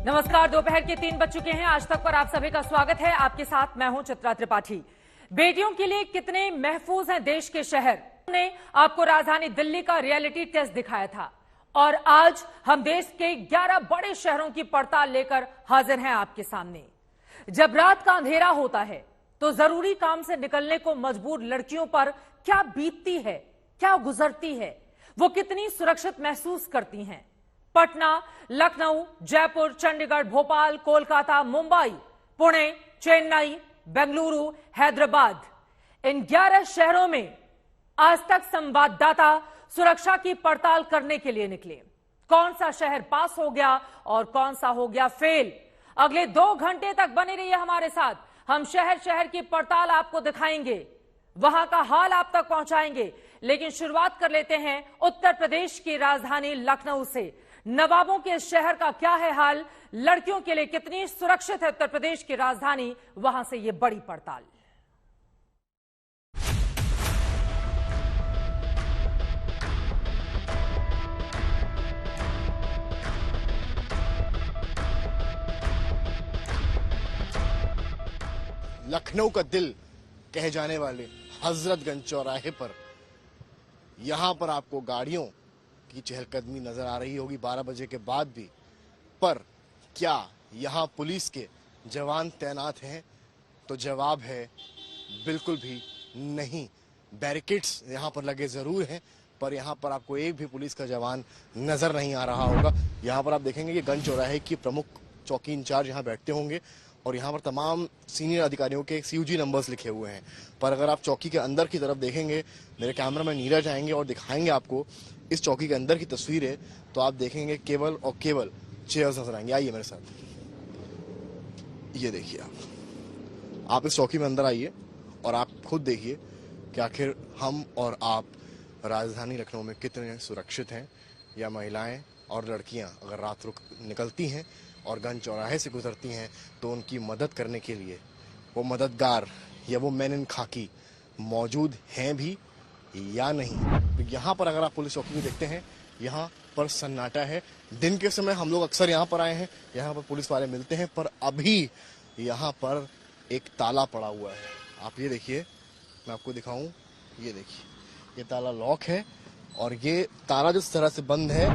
नमस्कार, दोपहर के 3 बज चुके हैं। आज तक पर आप सभी का स्वागत है। आपके साथ मैं हूं चित्रा त्रिपाठी। बेटियों के लिए कितने महफूज हैं देश के शहर, ने आपको राजधानी दिल्ली का रियलिटी टेस्ट दिखाया था और आज हम देश के 11 बड़े शहरों की पड़ताल लेकर हाजिर हैं आपके सामने। जब रात का अंधेरा होता है तो जरूरी काम से निकलने को मजबूर लड़कियों पर क्या बीतती है, क्या गुजरती है, वो कितनी सुरक्षित महसूस करती हैं। पटना, लखनऊ, जयपुर, चंडीगढ़, भोपाल, कोलकाता, मुंबई, पुणे, चेन्नई, बेंगलुरु, हैदराबाद, इन 11 शहरों में आज तक संवाददाता सुरक्षा की पड़ताल करने के लिए निकले। कौन सा शहर पास हो गया और कौन सा हो गया फेल। अगले 2 घंटे तक बने रहिए हमारे साथ। हम शहर शहर की पड़ताल आपको दिखाएंगे, वहां का हाल आप तक पहुंचाएंगे। लेकिन शुरुआत कर लेते हैं उत्तर प्रदेश की राजधानी लखनऊ से। नवाबों के शहर का क्या है हाल, लड़कियों के लिए कितनी सुरक्षित है उत्तर प्रदेश की राजधानी, वहां से ये बड़ी पड़ताल। लखनऊ का दिल कहे जाने वाले हजरतगंज चौराहे पर यहां पर आपको गाड़ियों की चहलकदमी नजर आ रही होगी 12 बजे के बाद भी। पर क्या यहां पुलिस के जवान तैनात हैं? तो जवाब है बिल्कुल भी नहीं। बैरिकेड्स यहां पर लगे जरूर हैं, पर यहां पर आपको एक भी पुलिस का जवान नजर नहीं आ रहा होगा। यहां पर आप देखेंगे कि गंज चौराहे की प्रमुख चौकी इंचार्ज यहां बैठते होंगे और यहाँ पर तमाम सीनियर अधिकारियों के CUG नंबर्स लिखे हुए हैं। पर अगर आप चौकी के अंदर की तरफ देखेंगे, मेरे कैमरामैन नीरज आएंगे और दिखाएंगे आपको इस चौकी के अंदर की तस्वीरें, तो आप देखेंगे केवल और केवल चेयर्स नजर आएंगे। आइए मेरे साथ, ये देखिए आप इस चौकी में अंदर आइए और आप खुद देखिए कि आखिर हम और आप राजधानी लखनऊ में कितने सुरक्षित हैं। या महिलाएं और लड़कियां अगर रात रुक निकलती हैं और गंज चौराहे से गुजरती हैं तो उनकी मदद करने के लिए वो मददगार या वो मैन इन खाकी मौजूद हैं भी या नहीं। तो यहाँ पर अगर आप पुलिस चौकी में देखते हैं, यहाँ पर सन्नाटा है। दिन के समय हम लोग अक्सर यहाँ पर आए हैं, यहाँ पर पुलिस वाले मिलते हैं, पर अभी यहाँ पर एक ताला पड़ा हुआ है। आप ये देखिए, मैं आपको दिखाऊं, ये देखिए ये ताला लॉक है और ये ताला जिस तरह से बंद है,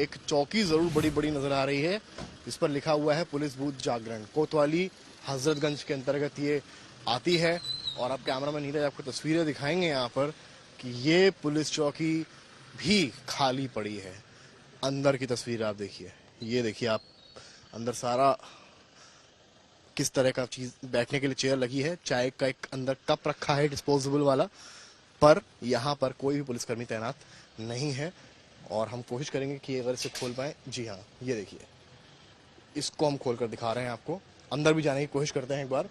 एक चौकी जरूर बड़ी बड़ी नजर आ रही है। इस पर लिखा हुआ है पुलिस बूथ जागरण, कोतवाली हजरतगंज के अंतर्गत ये आती है। और आप कैमरामैन नीरज आपको तस्वीरें दिखाएंगे यहाँ पर कि ये पुलिस चौकी भी खाली पड़ी है। अंदर की तस्वीर आप देखिए, ये देखिए आप अंदर सारा किस तरह का चीज, बैठने के लिए चेयर लगी है, चाय का एक अंदर कप रखा है डिस्पोजेबल वाला, पर यहाँ पर कोई भी पुलिसकर्मी तैनात नहीं है। और हम कोशिश करेंगे कि अगर इसे खोल पाए। जी हाँ, ये देखिए, इसको हम खोलकर दिखा रहे हैं आपको। अंदर भी जाने की कोशिश करते हैं एक बार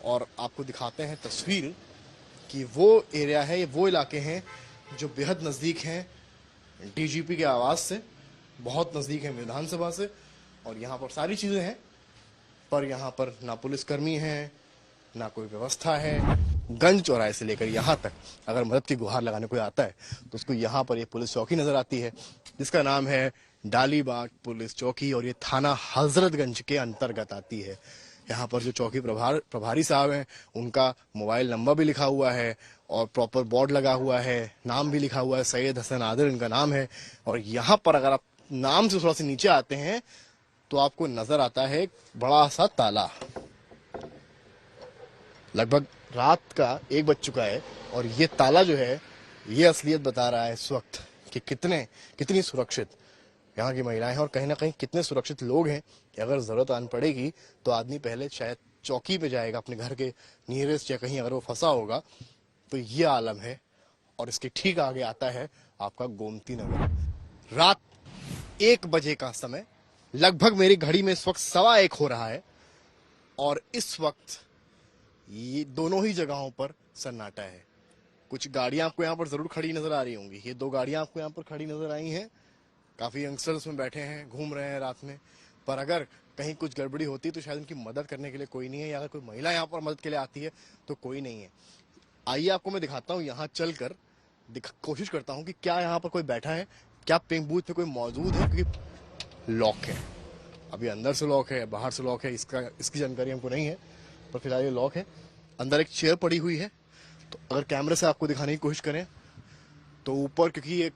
और आपको दिखाते हैं तस्वीर कि वो एरिया है, वो इलाके हैं जो बेहद नज़दीक हैं DGP के आवास से, बहुत नज़दीक है विधानसभा से। और यहाँ पर सारी चीज़ें हैं, पर यहाँ पर ना पुलिसकर्मी हैं, ना कोई व्यवस्था है। गंज चौराहे से लेकर यहाँ तक अगर मदद की गुहार लगाने कोई आता है तो उसको यहाँ पर ये पुलिस चौकी नजर आती है, जिसका नाम है डालीबाग पुलिस चौकी, और ये थाना हजरतगंज के अंतर्गत आती है। यहाँ पर जो चौकी प्रभारी साहब हैं, उनका मोबाइल नंबर भी लिखा हुआ है और प्रॉपर बोर्ड लगा हुआ है, नाम भी लिखा हुआ है, सैयद हसन आदिल इनका नाम है। और यहाँ पर अगर आप नाम से थोड़ा सा नीचे आते हैं तो आपको नजर आता है एक बड़ा सा ताला। लगभग रात का 1 बज चुका है और ये ताला जो है, ये असलियत बता रहा है इस वक्त कि कितनी सुरक्षित यहाँ की महिलाएं हैं और कहीं ना कहीं कितने सुरक्षित लोग हैं कि अगर जरूरत आन पड़ेगी तो आदमी पहले शायद चौकी पे जाएगा अपने घर के नियरेस्ट, या कहीं अगर वो फंसा होगा तो ये आलम है। और इसके ठीक आगे आता है आपका गोमती नगर। रात 1 बजे का समय, लगभग मेरी घड़ी में इस वक्त 1:15 हो रहा है और इस वक्त ये दोनों ही जगहों पर सन्नाटा है। कुछ गाड़ियां आपको यहाँ पर जरूर खड़ी नजर आ रही होंगी। ये 2 गाड़ियां आपको यहाँ पर खड़ी नजर आई हैं। काफी यंगस्टर्स में बैठे हैं, घूम रहे हैं रात में। पर अगर कहीं कुछ गड़बड़ी होती है तो शायद उनकी मदद करने के लिए कोई नहीं है, या अगर कोई महिला यहाँ पर मदद के लिए आती है तो कोई नहीं है। आइए आपको मैं दिखाता हूँ, यहाँ चलकर कोशिश करता हूँ कि क्या यहाँ पर कोई बैठा है, क्या पिंक बूथ पे कोई मौजूद है, क्योंकि लॉक है। अभी अंदर से लॉक है, बाहर से लॉक है, इसकी जानकारी हमको नहीं है, पर फिलहाल ये लॉक है। अंदर एक चेयर पड़ी हुई है, तो अगर कैमरे से आपको दिखाने की कोशिश करें तो ऊपर, क्योंकि एक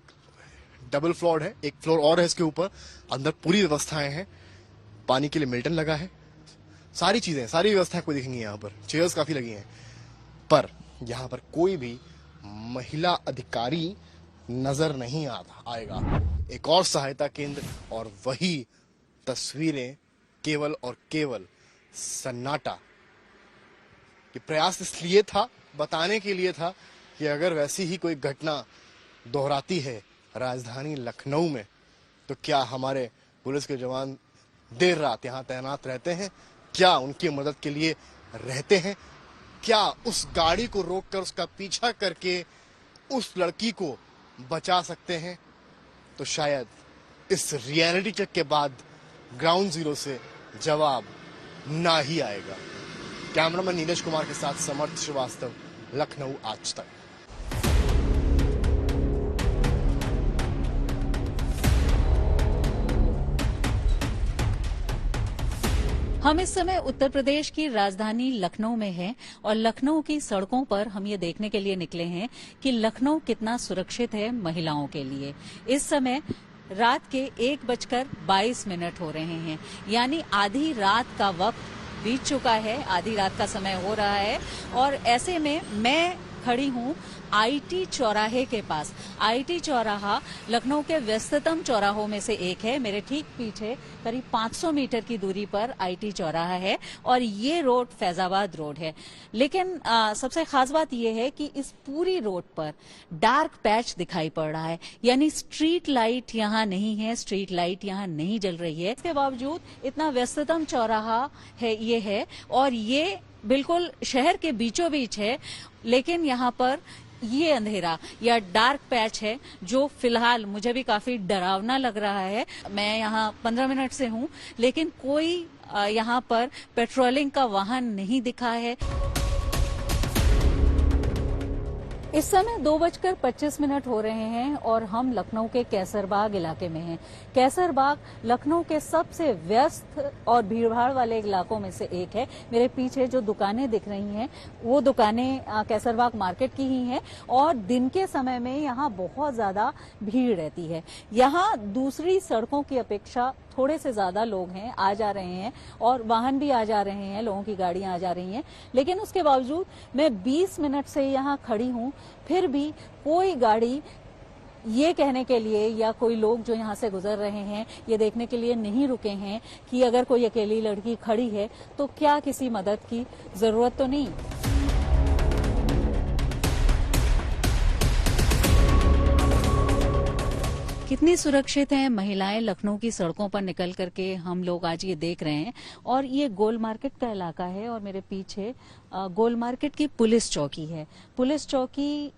डबल फ्लोर है, एक फ्लोर और है इसके ऊपर, अंदर पूरी व्यवस्थाएं हैं। पानी के लिए मिल्टन लगा है, सारी चीजें, सारी व्यवस्थाएं आपको दिखेंगी यहाँ पर, चेयर्स काफी लगी हैं, पर यहाँ पर कोई भी महिला अधिकारी नजर नहीं आएगा। एक और सहायता केंद्र और वही तस्वीरें, केवल और केवल सन्नाटा। ये प्रयास इसलिए था, बताने के लिए था कि अगर वैसी ही कोई घटना दोहराती है राजधानी लखनऊ में तो क्या हमारे पुलिस के जवान देर रात यहाँ तैनात रहते हैं? क्या उनकी मदद के लिए रहते हैं? क्या उस गाड़ी को रोककर उसका पीछा करके उस लड़की को बचा सकते हैं? तो शायद इस रियलिटी चेक के बाद ग्राउंड जीरो से जवाब ना ही आएगा। कैमरामैन नीलेश कुमार के साथ समर्थ श्रीवास्तव, लखनऊ आज तक। हम इस समय उत्तर प्रदेश की राजधानी लखनऊ में हैं और लखनऊ की सड़कों पर हम ये देखने के लिए निकले हैं कि लखनऊ कितना सुरक्षित है महिलाओं के लिए। इस समय रात के 1:22 हो रहे हैं, यानी आधी रात का वक्त बीत चुका है, आधी रात का समय हो रहा है। और ऐसे में मैं खड़ी हूँ आईटी चौराहे के पास। आईटी चौराहा लखनऊ के व्यस्ततम चौराहों में से एक है। मेरे ठीक पीछे करीब 500 मीटर की दूरी पर आईटी चौराहा है और ये रोड फैजाबाद रोड है। लेकिन सबसे खास बात यह है कि इस पूरी रोड पर डार्क पैच दिखाई पड़ रहा है, यानी स्ट्रीट लाइट यहाँ नहीं है, स्ट्रीट लाइट यहाँ नहीं जल रही है। इसके बावजूद इतना व्यस्ततम चौराहा है ये है और ये बिल्कुल शहर के बीचों बीच है, लेकिन यहाँ पर ये अंधेरा या डार्क पैच है जो फिलहाल मुझे भी काफी डरावना लग रहा है। मैं यहाँ 15 मिनट से हूँ, लेकिन कोई यहाँ पर पेट्रोलिंग का वाहन नहीं दिखा है। इस समय 2:25 हो रहे हैं और हम लखनऊ के कैसरबाग इलाके में हैं। कैसरबाग लखनऊ के सबसे व्यस्त और भीड़भाड़ वाले इलाकों में से एक है। मेरे पीछे जो दुकानें दिख रही हैं वो दुकानें कैसरबाग मार्केट की ही हैं और दिन के समय में यहाँ बहुत ज्यादा भीड़ रहती है। यहाँ दूसरी सड़कों की अपेक्षा थोड़े से ज्यादा लोग हैं, आ जा रहे हैं और वाहन भी आ जा रहे हैं, लोगों की गाड़ियां आ जा रही हैं। लेकिन उसके बावजूद मैं 20 मिनट से यहाँ खड़ी हूँ, फिर भी कोई गाड़ी ये कहने के लिए या कोई लोग जो यहाँ से गुजर रहे हैं ये देखने के लिए नहीं रुके हैं कि अगर कोई अकेली लड़की खड़ी है तो क्या किसी मदद की जरूरत तो नहीं। कितनी सुरक्षित हैं महिलाएं लखनऊ की सड़कों पर निकल करके हम लोग आज ये देख रहे हैं। और ये गोल मार्केट का इलाका है और मेरे पीछे गोल मार्केट की पुलिस चौकी है। पुलिस चौकी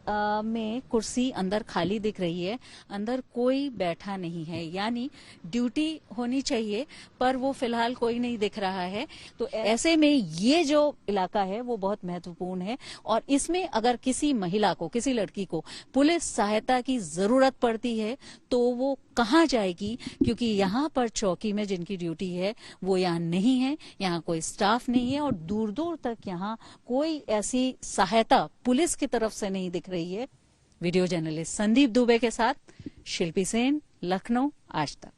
में कुर्सी अंदर खाली दिख रही है, अंदर कोई बैठा नहीं है, यानी ड्यूटी होनी चाहिए पर वो फिलहाल कोई नहीं दिख रहा है। तो ऐसे में ये जो इलाका है वो बहुत महत्वपूर्ण है और इसमें अगर किसी महिला को, किसी लड़की को पुलिस सहायता की जरूरत पड़ती है तो वो कहाँ जाएगी, क्योंकि यहाँ पर चौकी में जिनकी ड्यूटी है वो यहाँ नहीं है, यहाँ कोई स्टाफ नहीं है और दूर दूर तक यहाँ कोई ऐसी सहायता पुलिस की तरफ से नहीं दिख रही है। वीडियो जर्नलिस्ट संदीप दुबे के साथ शिल्पी सेन, लखनऊ आज तक।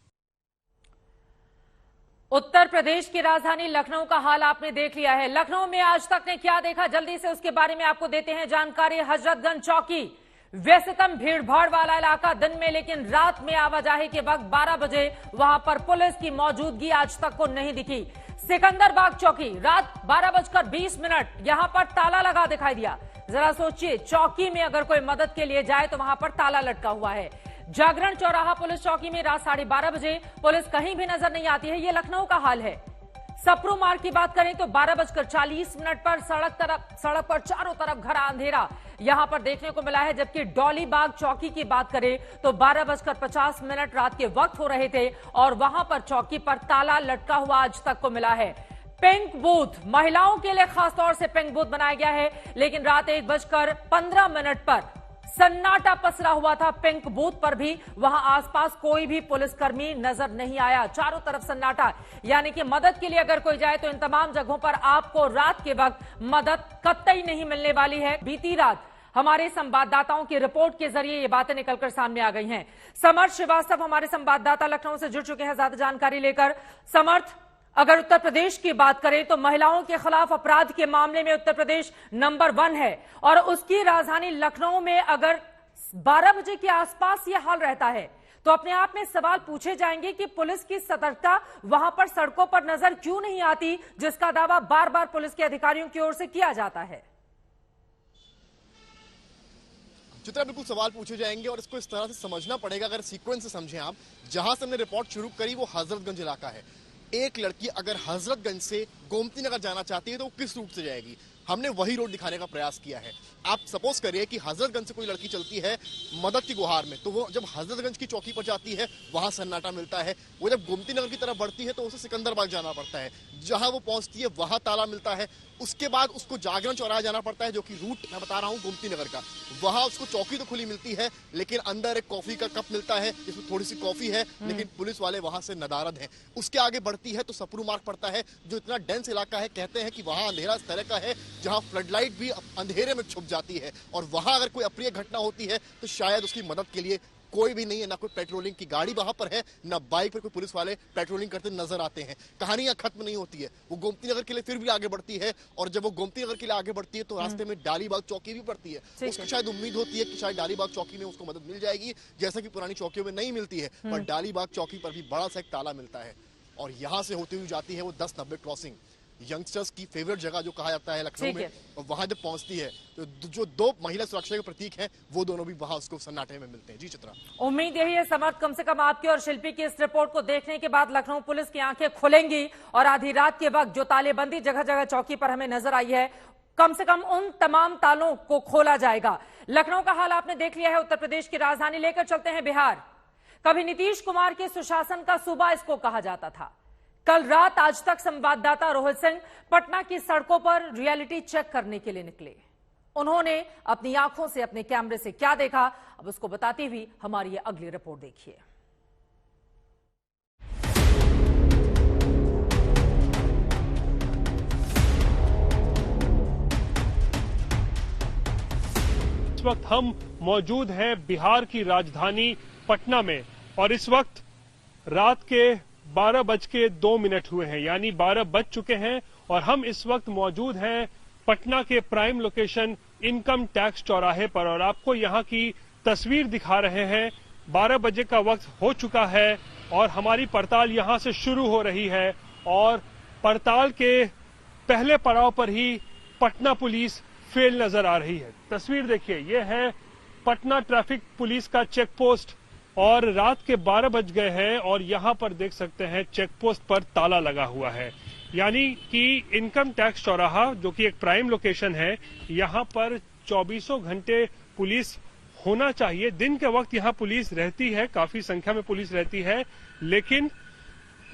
उत्तर प्रदेश की राजधानी लखनऊ का हाल आपने देख लिया है। लखनऊ में आज तक ने क्या देखा, जल्दी से उसके बारे में आपको देते हैं जानकारी। हजरतगंज चौकी व्यस्ततम भीड़भाड़ वाला इलाका दिन में, लेकिन रात में आवाजाही के वक्त 12 बजे वहां पर पुलिस की मौजूदगी आज तक को नहीं दिखी। सिकंदरबाग चौकी रात 12:20 यहां पर ताला लगा दिखाई दिया। जरा सोचिए, चौकी में अगर कोई मदद के लिए जाए तो वहां पर ताला लटका हुआ है। जागरण चौराहा पुलिस चौकी में रात 12:30 बजे पुलिस कहीं भी नजर नहीं आती है। ये लखनऊ का हाल है। सप्रू मार्ग की बात करें तो 12:40 पर सड़क पर चारों तरफ घना अंधेरा यहां पर देखने को मिला है। जबकि डॉली बाग चौकी की बात करें तो 12:50 रात के वक्त हो रहे थे और वहां पर चौकी पर ताला लटका हुआ आज तक को मिला है। पिंक बूथ महिलाओं के लिए खासतौर से पिंक बूथ बनाया गया है, लेकिन रात 1:15 पर सन्नाटा पसरा हुआ था। पिंक बूथ पर भी वहां आसपास कोई भी पुलिसकर्मी नजर नहीं आया, चारों तरफ सन्नाटा। यानी कि मदद के लिए अगर कोई जाए तो इन तमाम जगहों पर आपको रात के वक्त मदद कतई नहीं मिलने वाली है। बीती रात हमारे संवाददाताओं की रिपोर्ट के जरिए ये बातें निकलकर सामने आ गई हैं। समर्थ श्रीवास्तव हमारे संवाददाता लखनऊ से जुड़ चुके हैं ज्यादा जानकारी लेकर। समर्थ, अगर उत्तर प्रदेश की बात करें तो महिलाओं के खिलाफ अपराध के मामले में उत्तर प्रदेश नंबर 1 है और उसकी राजधानी लखनऊ में अगर 12 बजे के आसपास यह हाल रहता है तो अपने आप में सवाल पूछे जाएंगे कि पुलिस की सतर्कता वहां पर सड़कों पर नजर क्यों नहीं आती, जिसका दावा बार बार पुलिस के अधिकारियों की ओर से किया जाता है। चित्रा, बिल्कुल सवाल पूछे जाएंगे और इसको इस तरह से समझना पड़ेगा। अगर सीक्वेंस से समझें आप, जहां से हमने रिपोर्ट शुरू करी वो हजरतगंज इलाका है। एक लड़की अगर हजरतगंज से गोमती नगर जाना चाहती है तो वो किस रूट से जाएगी, हमने वही रोड दिखाने का प्रयास किया है। आप सपोज करिए कि हजरतगंज से कोई लड़की चलती है मदद की गुहार में, तो वो जब हजरतगंज की चौकी पर जाती है वहां सन्नाटा मिलता है। वो जब गोमती नगर की तरफ बढ़ती है तो उसे सिकंदराबाद जाना पड़ता है, जहां वो पहुंचती है वहां ताला मिलता है। उसके बाद उसको जागरण चौराहा जाना पड़ता है, जो कि रूट मैं बता रहा हूं गोमती नगर का। वहां उसको चौकी तो खुली मिलती है लेकिन अंदर एक कॉफी का कप मिलता है जिसमें थोड़ी सी कॉफी है, लेकिन पुलिस वाले वहां से नदारद हैं। उसके आगे बढ़ती है तो सपरू मार्ग पड़ता है, जो इतना डेंस इलाका है, कहते हैं कि वहां अंधेरा इस तरह का है जहां फ्लडलाइट भी अंधेरे में छुप जाती है और वहां अगर कोई अप्रिय घटना होती है तो शायद उसकी मदद के लिए कोई भी नहीं है, ना कोई पेट्रोलिंग की गाड़ी वहां पर है, ना बाइक पर कोई पुलिस वाले पेट्रोलिंग करते नजर आते हैं। कहानी यहाँ खत्म नहीं होती है, वो गोमती नगर के लिए फिर भी आगे बढ़ती है और जब वो गोमती नगर के लिए आगे बढ़ती है तो रास्ते में डालीबाग चौकी भी पड़ती है। उसको शायद उम्मीद होती है कि शायद डालीबाग चौकी में उसको मदद मिल जाएगी, जैसा कि पुरानी चौकियों में नहीं मिलती है, पर डालीबाग चौकी पर भी बड़ा सा एक ताला मिलता है और यहां से होती हुई जाती है वो 1090 क्रॉसिंग, यंगस्टर्स की फेवरेट जगह जो कहा जाता है लखनऊ में, और वहां जब पहुंचती है तो जो दो महिला सुरक्षा के प्रतीक हैं वो दोनों भी वहां उसको सन्नाटे में मिलते हैं। जी चित्रा, उम्मीद यही है समर्थ, कम से कम आपकी और शिल्पी की इस रिपोर्ट को देखने के बाद लखनऊ पुलिस की आंखें खुलेंगी और आधी रात के वक्त जो तालेबंदी जगह जगह चौकी पर हमें नजर आई है, कम से कम उन तमाम तालों को खोला जाएगा। लखनऊ का हाल आपने देख लिया है, उत्तर प्रदेश की राजधानी लेकर चलते हैं बिहार। कभी नीतीश कुमार के सुशासन का सूबा इसको कहा जाता था। कल रात आज तक संवाददाता रोहित सिंह पटना की सड़कों पर रियलिटी चेक करने के लिए निकले। उन्होंने अपनी आंखों से अपने कैमरे से क्या देखा, अब उसको बताती हुई हमारी ये अगली रिपोर्ट देखिए। इस वक्त हम मौजूद हैं बिहार की राजधानी पटना में और इस वक्त रात के 12:02 हुए हैं, यानी 12 बज चुके हैं और हम इस वक्त मौजूद हैं पटना के प्राइम लोकेशन इनकम टैक्स चौराहे पर और आपको यहां की तस्वीर दिखा रहे हैं। 12 बजे का वक्त हो चुका है और हमारी पड़ताल यहां से शुरू हो रही है और पड़ताल के पहले पड़ाव पर ही पटना पुलिस फेल नजर आ रही है। तस्वीर देखिए, यह है पटना ट्रैफिक पुलिस का चेक पोस्ट और रात के 12 बज गए हैं और यहां पर देख सकते हैं चेक पोस्ट पर ताला लगा हुआ है। यानी कि इनकम टैक्स चौराहा जो कि एक प्राइम लोकेशन है, यहां पर 24 घंटे पुलिस होना चाहिए। दिन के वक्त यहां पुलिस रहती है, काफी संख्या में पुलिस रहती है, लेकिन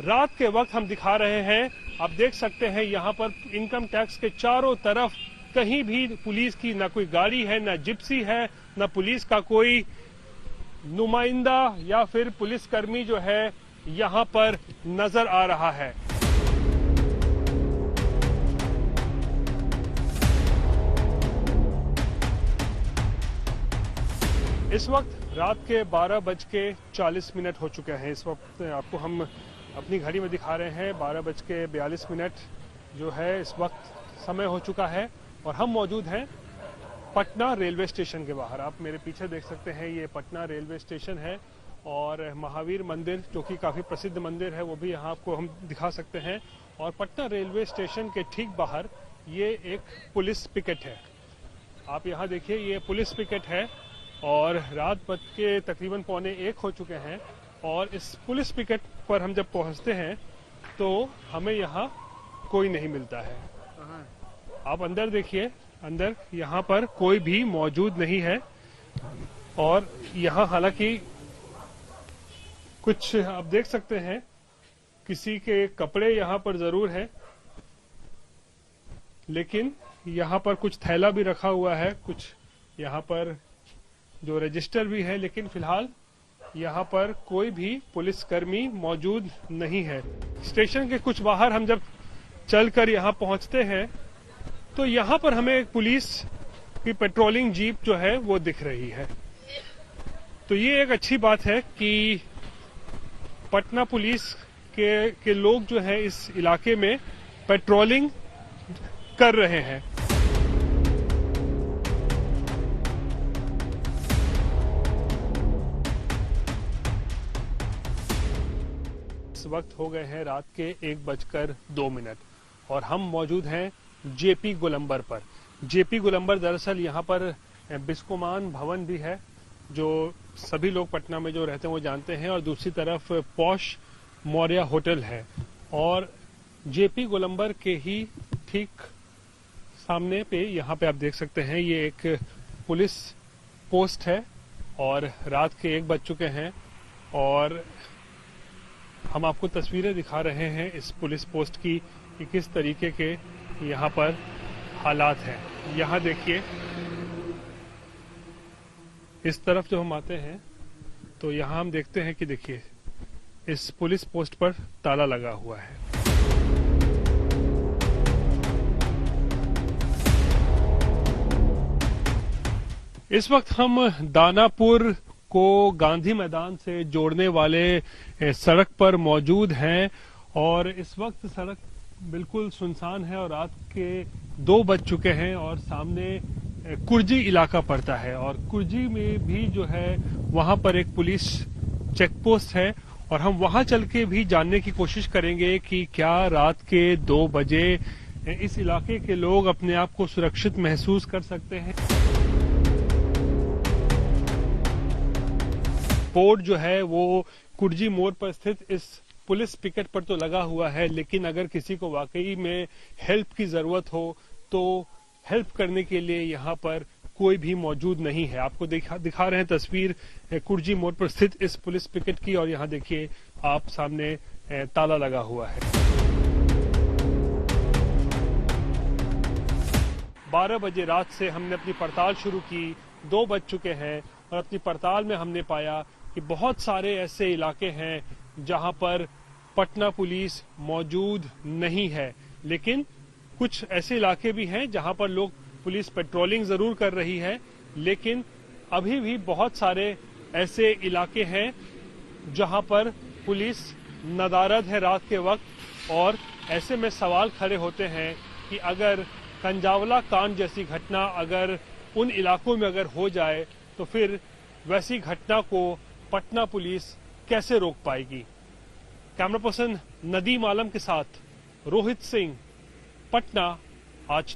रात के वक्त हम दिखा रहे हैं, आप देख सकते हैं यहां पर इनकम टैक्स के चारों तरफ कहीं भी पुलिस की ना कोई गाड़ी है, ना जिप्सी है, ना पुलिस का कोई नुमाइंदा या फिर पुलिसकर्मी जो है यहां पर नजर आ रहा है। इस वक्त रात के 12:40 हो चुके हैं। इस वक्त आपको हम अपनी घड़ी में दिखा रहे हैं 12:42 जो है इस वक्त समय हो चुका है और हम मौजूद हैं पटना रेलवे स्टेशन के बाहर। आप मेरे पीछे देख सकते हैं ये पटना रेलवे स्टेशन है और महावीर मंदिर जो कि काफी प्रसिद्ध मंदिर है वो भी यहाँ आपको हम दिखा सकते हैं। और पटना रेलवे स्टेशन के ठीक बाहर ये एक पुलिस पिकेट है। आप यहाँ देखिए, ये पुलिस पिकेट है और रात बज के तकरीबन 12:45 हो चुके हैं और इस पुलिस पिकेट पर हम जब पहुँचते हैं तो हमें यहाँ कोई नहीं मिलता है। आप अंदर देखिए, अंदर यहाँ पर कोई भी मौजूद नहीं है और यहाँ हालांकि कुछ आप देख सकते हैं किसी के कपड़े यहाँ पर जरूर है, लेकिन यहाँ पर कुछ थैला भी रखा हुआ है, कुछ यहाँ पर जो रजिस्टर भी है, लेकिन फिलहाल यहाँ पर कोई भी पुलिसकर्मी मौजूद नहीं है। स्टेशन के कुछ बाहर हम जब चलकर यहाँ पहुंचते हैं तो यहाँ पर हमें एक पुलिस की पेट्रोलिंग जीप जो है वो दिख रही है। तो ये एक अच्छी बात है कि पटना पुलिस के लोग जो है इस इलाके में पेट्रोलिंग कर रहे हैं। इस वक्त हो गए हैं रात के 1:02 और हम मौजूद हैं जेपी गोलंबर पर। जेपी गोलंबर दरअसल यहाँ पर बिस्कोमान भवन भी है, जो सभी लोग पटना में जो रहते हैं वो जानते हैं, और दूसरी तरफ पॉश मौर्य होटल है। और जेपी गोलंबर के ही ठीक सामने पे यहाँ पे आप देख सकते हैं ये एक पुलिस पोस्ट है और रात के 1 बज चुके हैं और हम आपको तस्वीरें दिखा रहे हैं इस पुलिस पोस्ट की कि किस तरीके के यहाँ पर हालात हैं। यहाँ देखिए, इस तरफ जब हम आते हैं तो यहाँ हम देखते हैं कि देखिए इस पुलिस पोस्ट पर ताला लगा हुआ है। इस वक्त हम दानापुर को गांधी मैदान से जोड़ने वाले सड़क पर मौजूद हैं और इस वक्त सड़क बिल्कुल सुनसान है और रात के 2 बज चुके हैं और सामने कुर्जी इलाका पड़ता है और कुर्जी में भी जो है वहां पर एक पुलिस चेकपोस्ट है और हम वहां चल के भी जानने की कोशिश करेंगे कि क्या रात के 2 बजे इस इलाके के लोग अपने आप को सुरक्षित महसूस कर सकते हैं। बोर्ड जो है वो कुर्जी मोड़ पर स्थित इस पुलिस पिकेट पर तो लगा हुआ है, लेकिन अगर किसी को वाकई में हेल्प की जरूरत हो तो हेल्प करने के लिए यहाँ पर कोई भी मौजूद नहीं है। आपको दिखा रहे हैं तस्वीर कुर्जी मोड़ पर स्थित इस पुलिस पिकेट की और यहाँ देखिए आप सामने ताला लगा हुआ है। 12 बजे रात से हमने अपनी पड़ताल शुरू की, 2 बज चुके हैं और अपनी पड़ताल में हमने पाया कि बहुत सारे ऐसे इलाके हैं जहां पर पटना पुलिस मौजूद नहीं है, लेकिन कुछ ऐसे इलाके भी हैं जहां पर लोग पुलिस पेट्रोलिंग जरूर कर रही है, लेकिन अभी भी बहुत सारे ऐसे इलाके हैं जहां पर पुलिस नदारद है रात के वक्त। और ऐसे में सवाल खड़े होते हैं कि अगर कंजावला कांड जैसी घटना अगर उन इलाकों में अगर हो जाए तो फिर वैसी घटना को पटना पुलिस कैसे रोक पाएगी। कैमरा पर्सन नदीम आलम के साथ रोहित सिंह, पटना आज।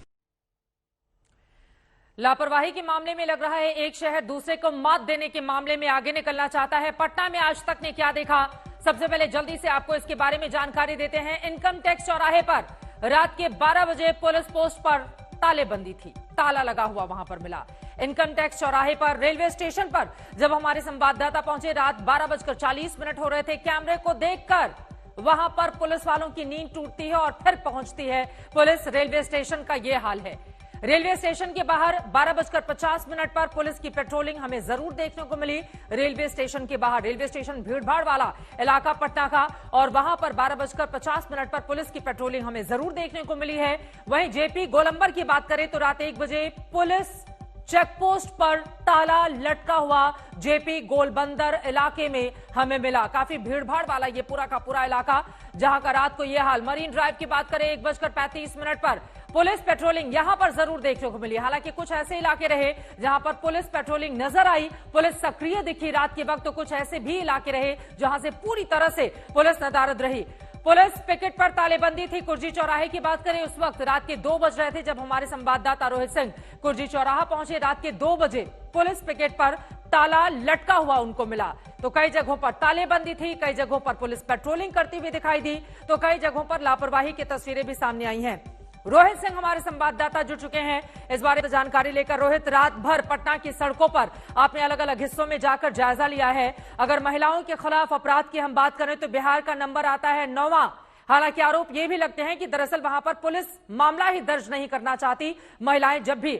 लापरवाही के मामले में लग रहा है एक शहर दूसरे को मात देने के मामले में आगे निकलना चाहता है। पटना में आज तक ने क्या देखा, सबसे पहले जल्दी से आपको इसके बारे में जानकारी देते हैं। इनकम टैक्स चौराहे पर रात के 12 बजे पुलिस पोस्ट पर तालेबंदी थी, ताला लगा हुआ वहां पर मिला। इनकम टैक्स चौराहे पर रेलवे स्टेशन पर जब हमारे संवाददाता पहुंचे रात 12:40 हो रहे थे, कैमरे को देखकर वहां पर पुलिस वालों की नींद टूटती है और फिर पहुंचती है पुलिस। रेलवे स्टेशन का यह हाल है। रेलवे स्टेशन के बाहर 12:50 पर पुलिस की पेट्रोलिंग हमें जरूर देखने को मिली। रेलवे स्टेशन के बाहर, रेलवे स्टेशन भीड़भाड़ वाला इलाका पटना का, और वहां पर 12:50 पर पुलिस की पेट्रोलिंग हमें जरूर देखने को मिली है। वहीं जेपी गोलंबर की बात करें तो रात 1 बजे पुलिस चेकपोस्ट पर ताला लटका हुआ जेपी गोलबंदर इलाके में हमें मिला। काफी भीड़भाड़ वाला ये पूरा का पूरा इलाका, जहां का रात को यह हाल। मरीन ड्राइव की बात करें 1:35 पर पुलिस पेट्रोलिंग यहां पर जरूर देखने को मिली। हालांकि कुछ ऐसे इलाके रहे जहां पर पुलिस पेट्रोलिंग नजर आई, पुलिस सक्रिय दिखी रात के वक्त, तो कुछ ऐसे भी इलाके रहे जहां से पूरी तरह से पुलिस नदारद रही। पुलिस पिकेट पर तालेबंदी थी। कुर्जी चौराहे की बात करें, उस वक्त रात के 2 बज रहे थे जब हमारे संवाददाता रोहित सिंह कुर्जी चौराहा पहुंचे। रात के 2 बजे पुलिस पिकेट पर ताला लटका हुआ उनको मिला। तो कई जगहों पर तालेबंदी थी, कई जगहों पर पुलिस पेट्रोलिंग करती हुई दिखाई दी, तो कई जगहों पर लापरवाही की तस्वीरें भी सामने आई हैं। रोहित सिंह हमारे संवाददाता जुड़ चुके हैं इस बारे में जानकारी लेकर। रोहित, रात भर पटना की सड़कों पर आपने अलग अलग हिस्सों में जाकर जायजा लिया है। अगर महिलाओं के खिलाफ अपराध की हम बात करें तो बिहार का नंबर आता है 9वां। हालांकि आरोप ये भी लगते हैं कि दरअसल वहां पर पुलिस मामला ही दर्ज नहीं करना चाहती, महिलाएं जब भी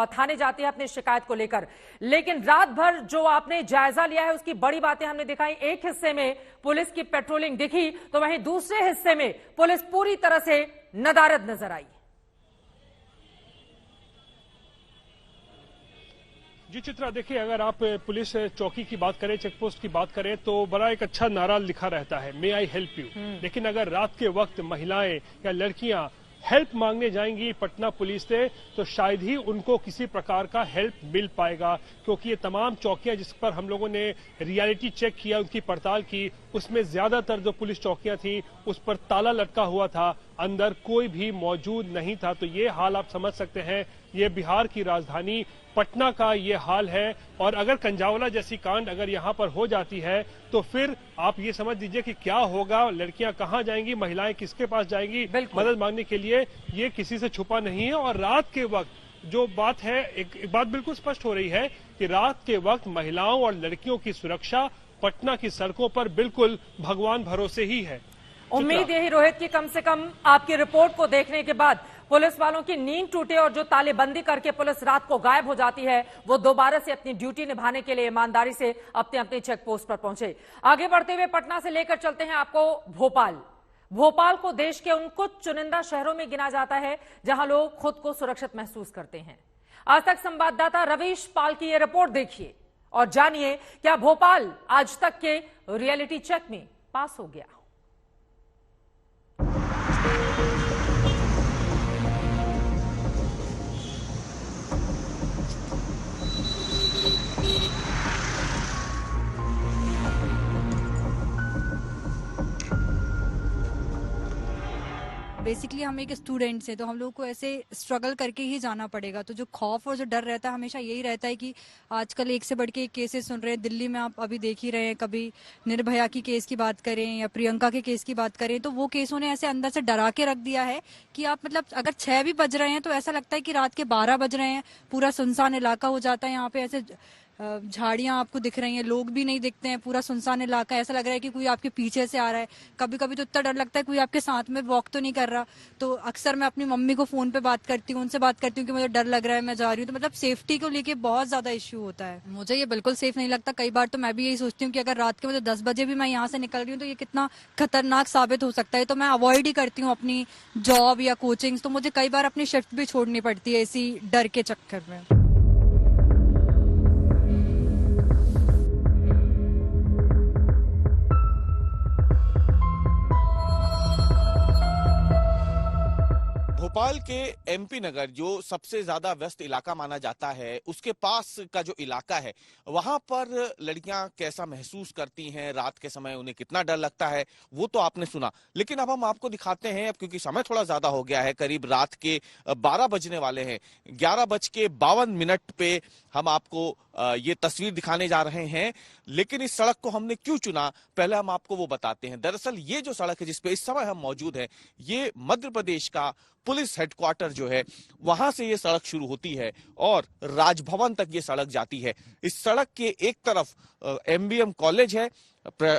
थाने जाती है अपनी शिकायत को लेकर। लेकिन रात भर जो आपने जायजा लिया है उसकी बड़ी बातें हमने दिखाई। एक हिस्से में पुलिस की पेट्रोलिंग दिखी तो वहीं दूसरे हिस्से में पुलिस पूरी तरह से नदारद नजर आई। जी चित्रा, देखिए अगर आप पुलिस चौकी की बात करें, चेक पोस्ट की बात करें तो बड़ा एक अच्छा नारा लिखा रहता है, मे आई हेल्प यू। लेकिन अगर रात के वक्त महिलाएं या लड़कियां हेल्प मांगने जाएंगी पटना पुलिस से तो शायद ही उनको किसी प्रकार का हेल्प मिल पाएगा, क्योंकि ये तमाम चौकियां जिस पर हम लोगों ने रियलिटी चेक किया, उनकी पड़ताल की, उसमें ज्यादातर जो पुलिस चौकियां थी उस पर ताला लटका हुआ था, अंदर कोई भी मौजूद नहीं था। तो ये हाल आप समझ सकते हैं, ये बिहार की राजधानी पटना का ये हाल है। और अगर कंजावला जैसी कांड अगर यहाँ पर हो जाती है तो फिर आप ये समझ लीजिए कि क्या होगा, लड़कियां कहाँ जाएंगी, महिलाएं किसके पास जाएंगी मदद मांगने के लिए, ये किसी से छुपा नहीं है। और रात के वक्त जो बात है, एक बात बिल्कुल स्पष्ट हो रही है कि रात के वक्त महिलाओं और लड़कियों की सुरक्षा पटना की सड़कों पर बिल्कुल भगवान भरोसे ही है। उम्मीद यही रोहित की कम से कम आपकी रिपोर्ट को देखने के बाद पुलिस वालों की नींद टूटे और जो तालेबंदी करके पुलिस रात को गायब हो जाती है वो दोबारा से अपनी ड्यूटी निभाने के लिए ईमानदारी से अपने अपने चेक पोस्ट पर पहुंचे। आगे बढ़ते हुए पटना से लेकर चलते हैं आपको भोपाल। भोपाल को देश के उन कुछ चुनिंदा शहरों में गिना जाता है जहां लोग खुद को सुरक्षित महसूस करते हैं। आज तक संवाददाता रवीश पाल की यह रिपोर्ट देखिए और जानिए क्या भोपाल आज तक के रियलिटी चेक में पास हो गया। बेसिकली हम एक स्टूडेंट्स हैं तो हम लोग को ऐसे स्ट्रगल करके ही जाना पड़ेगा। तो जो खौफ और जो डर रहता है हमेशा यही रहता है कि आजकल एक से बढ़ के एक केसेस सुन रहे हैं। दिल्ली में आप अभी देख ही रहे हैं, कभी निर्भया की केस की बात करें या प्रियंका के केस की बात करें तो वो केसों ने ऐसे अंदर से डरा के रख दिया है कि आप मतलब अगर 6 भी बज रहे हैं तो ऐसा लगता है कि रात के 12 बज रहे हैं। पूरा सुनसान इलाका हो जाता है, यहाँ पे ऐसे झाड़ियां आपको दिख रही हैं, लोग भी नहीं दिखते हैं, पूरा सुनसान इलाका, ऐसा लग रहा है कि कोई आपके पीछे से आ रहा है। कभी कभी तो इतना डर लगता है कोई आपके साथ में वॉक तो नहीं कर रहा। तो अक्सर मैं अपनी मम्मी को फोन पे बात करती हूँ, उनसे बात करती हूँ कि मुझे डर लग रहा है, मैं जा रही हूँ। तो मतलब सेफ्टी को लेके बहुत ज्यादा इश्यू होता है। मुझे ये बिल्कुल सेफ नहीं लगता। कई बार तो मैं भी यही सोचती हूँ कि अगर रात के मुझे 10 बजे भी मैं यहाँ से निकल रही हूँ तो ये कितना खतरनाक साबित हो सकता है। तो मैं अवॉइड ही करती हूँ अपनी जॉब या कोचिंग। तो मुझे कई बार अपनी शिफ्ट भी छोड़नी पड़ती है इसी डर के चक्कर में। भोपाल के एमपी नगर जो सबसे ज्यादा व्यस्त इलाका माना जाता है, उसके पास का जो इलाका है वहां पर लड़कियां कैसा महसूस करती हैं, रात के समय उन्हें कितना डर लगता है, वो तो आपने सुना। लेकिन अब हम आपको दिखाते हैं, अब क्योंकि समय थोड़ा ज्यादा हो गया है, करीब रात के 12 बजने वाले हैं, 11:52 पे हम आपको ये तस्वीर दिखाने जा रहे हैं। लेकिन इस सड़क को हमने क्यों चुना, पहले हम आपको वो बताते हैं। दरअसल ये जो सड़क है जिसपे इस समय हम मौजूद हैं, ये मध्य प्रदेश का पुलिस हेडक्वार्टर जो है वहां से ये सड़क शुरू होती है और राजभवन तक ये सड़क जाती है। इस सड़क के एक तरफ एमबीएम कॉलेज है,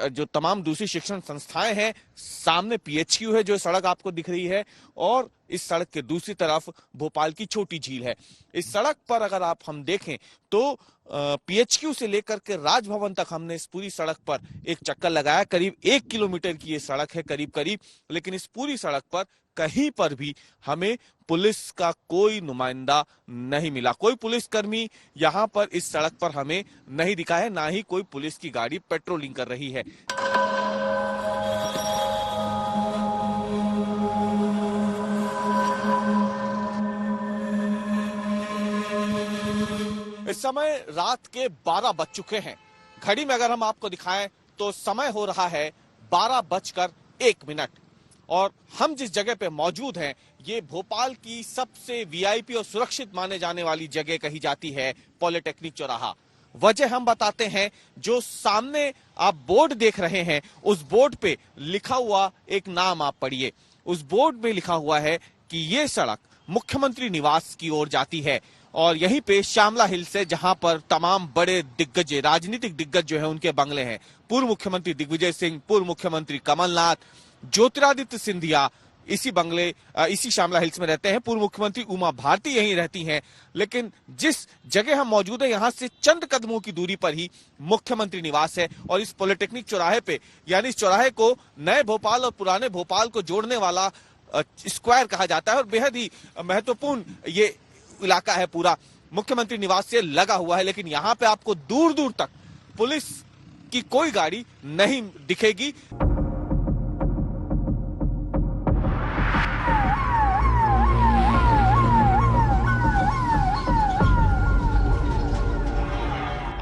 जो तमाम दूसरी शिक्षण संस्थाएं हैं, सामने पीएचक्यू है जो सड़क आपको दिख रही है, और इस सड़क के दूसरी तरफ भोपाल की छोटी झील है। इस सड़क पर अगर हम देखें तो पीएचक्यू से लेकर के राजभवन तक हमने इस पूरी सड़क पर एक चक्कर लगाया। करीब 1 किलोमीटर की ये सड़क है करीब, लेकिन इस पूरी सड़क पर कहीं पर भी हमें पुलिस का कोई नुमाइंदा नहीं मिला। कोई पुलिसकर्मी यहाँ पर इस सड़क पर हमें नहीं दिखा है, ना ही कोई पुलिस की गाड़ी पेट्रोलिंग कर रही है। इस समय रात के 12 बज चुके हैं। घड़ी में अगर हम आपको दिखाएं तो समय हो रहा है 12:01 और हम जिस जगह पे मौजूद हैं ये भोपाल की सबसे वीआईपी और सुरक्षित माने जाने वाली जगह कही जाती है, पॉलिटेक्निक चौराहा। वजह हम बताते हैं, जो सामने आप बोर्ड देख रहे हैं उस बोर्ड पे लिखा हुआ एक नाम आप पढ़िए। उस बोर्ड पे लिखा हुआ है कि ये सड़क मुख्यमंत्री निवास की ओर जाती है और यहीं पे श्यामला हिल से, जहां पर तमाम बड़े दिग्गज, राजनीतिक दिग्गज जो है उनके बंगले हैं। पूर्व मुख्यमंत्री दिग्विजय सिंह, पूर्व मुख्यमंत्री कमलनाथ, ज्योतिरादित्य सिंधिया इसी बंगले, इसी श्यामला हिल्स में रहते हैं। पूर्व मुख्यमंत्री उमा भारती यहीं रहती हैं। लेकिन जिस जगह हम मौजूद हैं, यहां से चंद कदमों की दूरी पर ही मुख्यमंत्री निवास है। और इस पॉलिटेक्निक चौराहे पे, यानी इस चौराहे को नए भोपाल और पुराने भोपाल को जोड़ने वाला स्क्वायर कहा जाता है और बेहद ही महत्वपूर्ण ये इलाका है। पूरा मुख्यमंत्री निवास से लगा हुआ है। लेकिन यहाँ पे आपको दूर दूर तक पुलिस की कोई गाड़ी नहीं दिखेगी।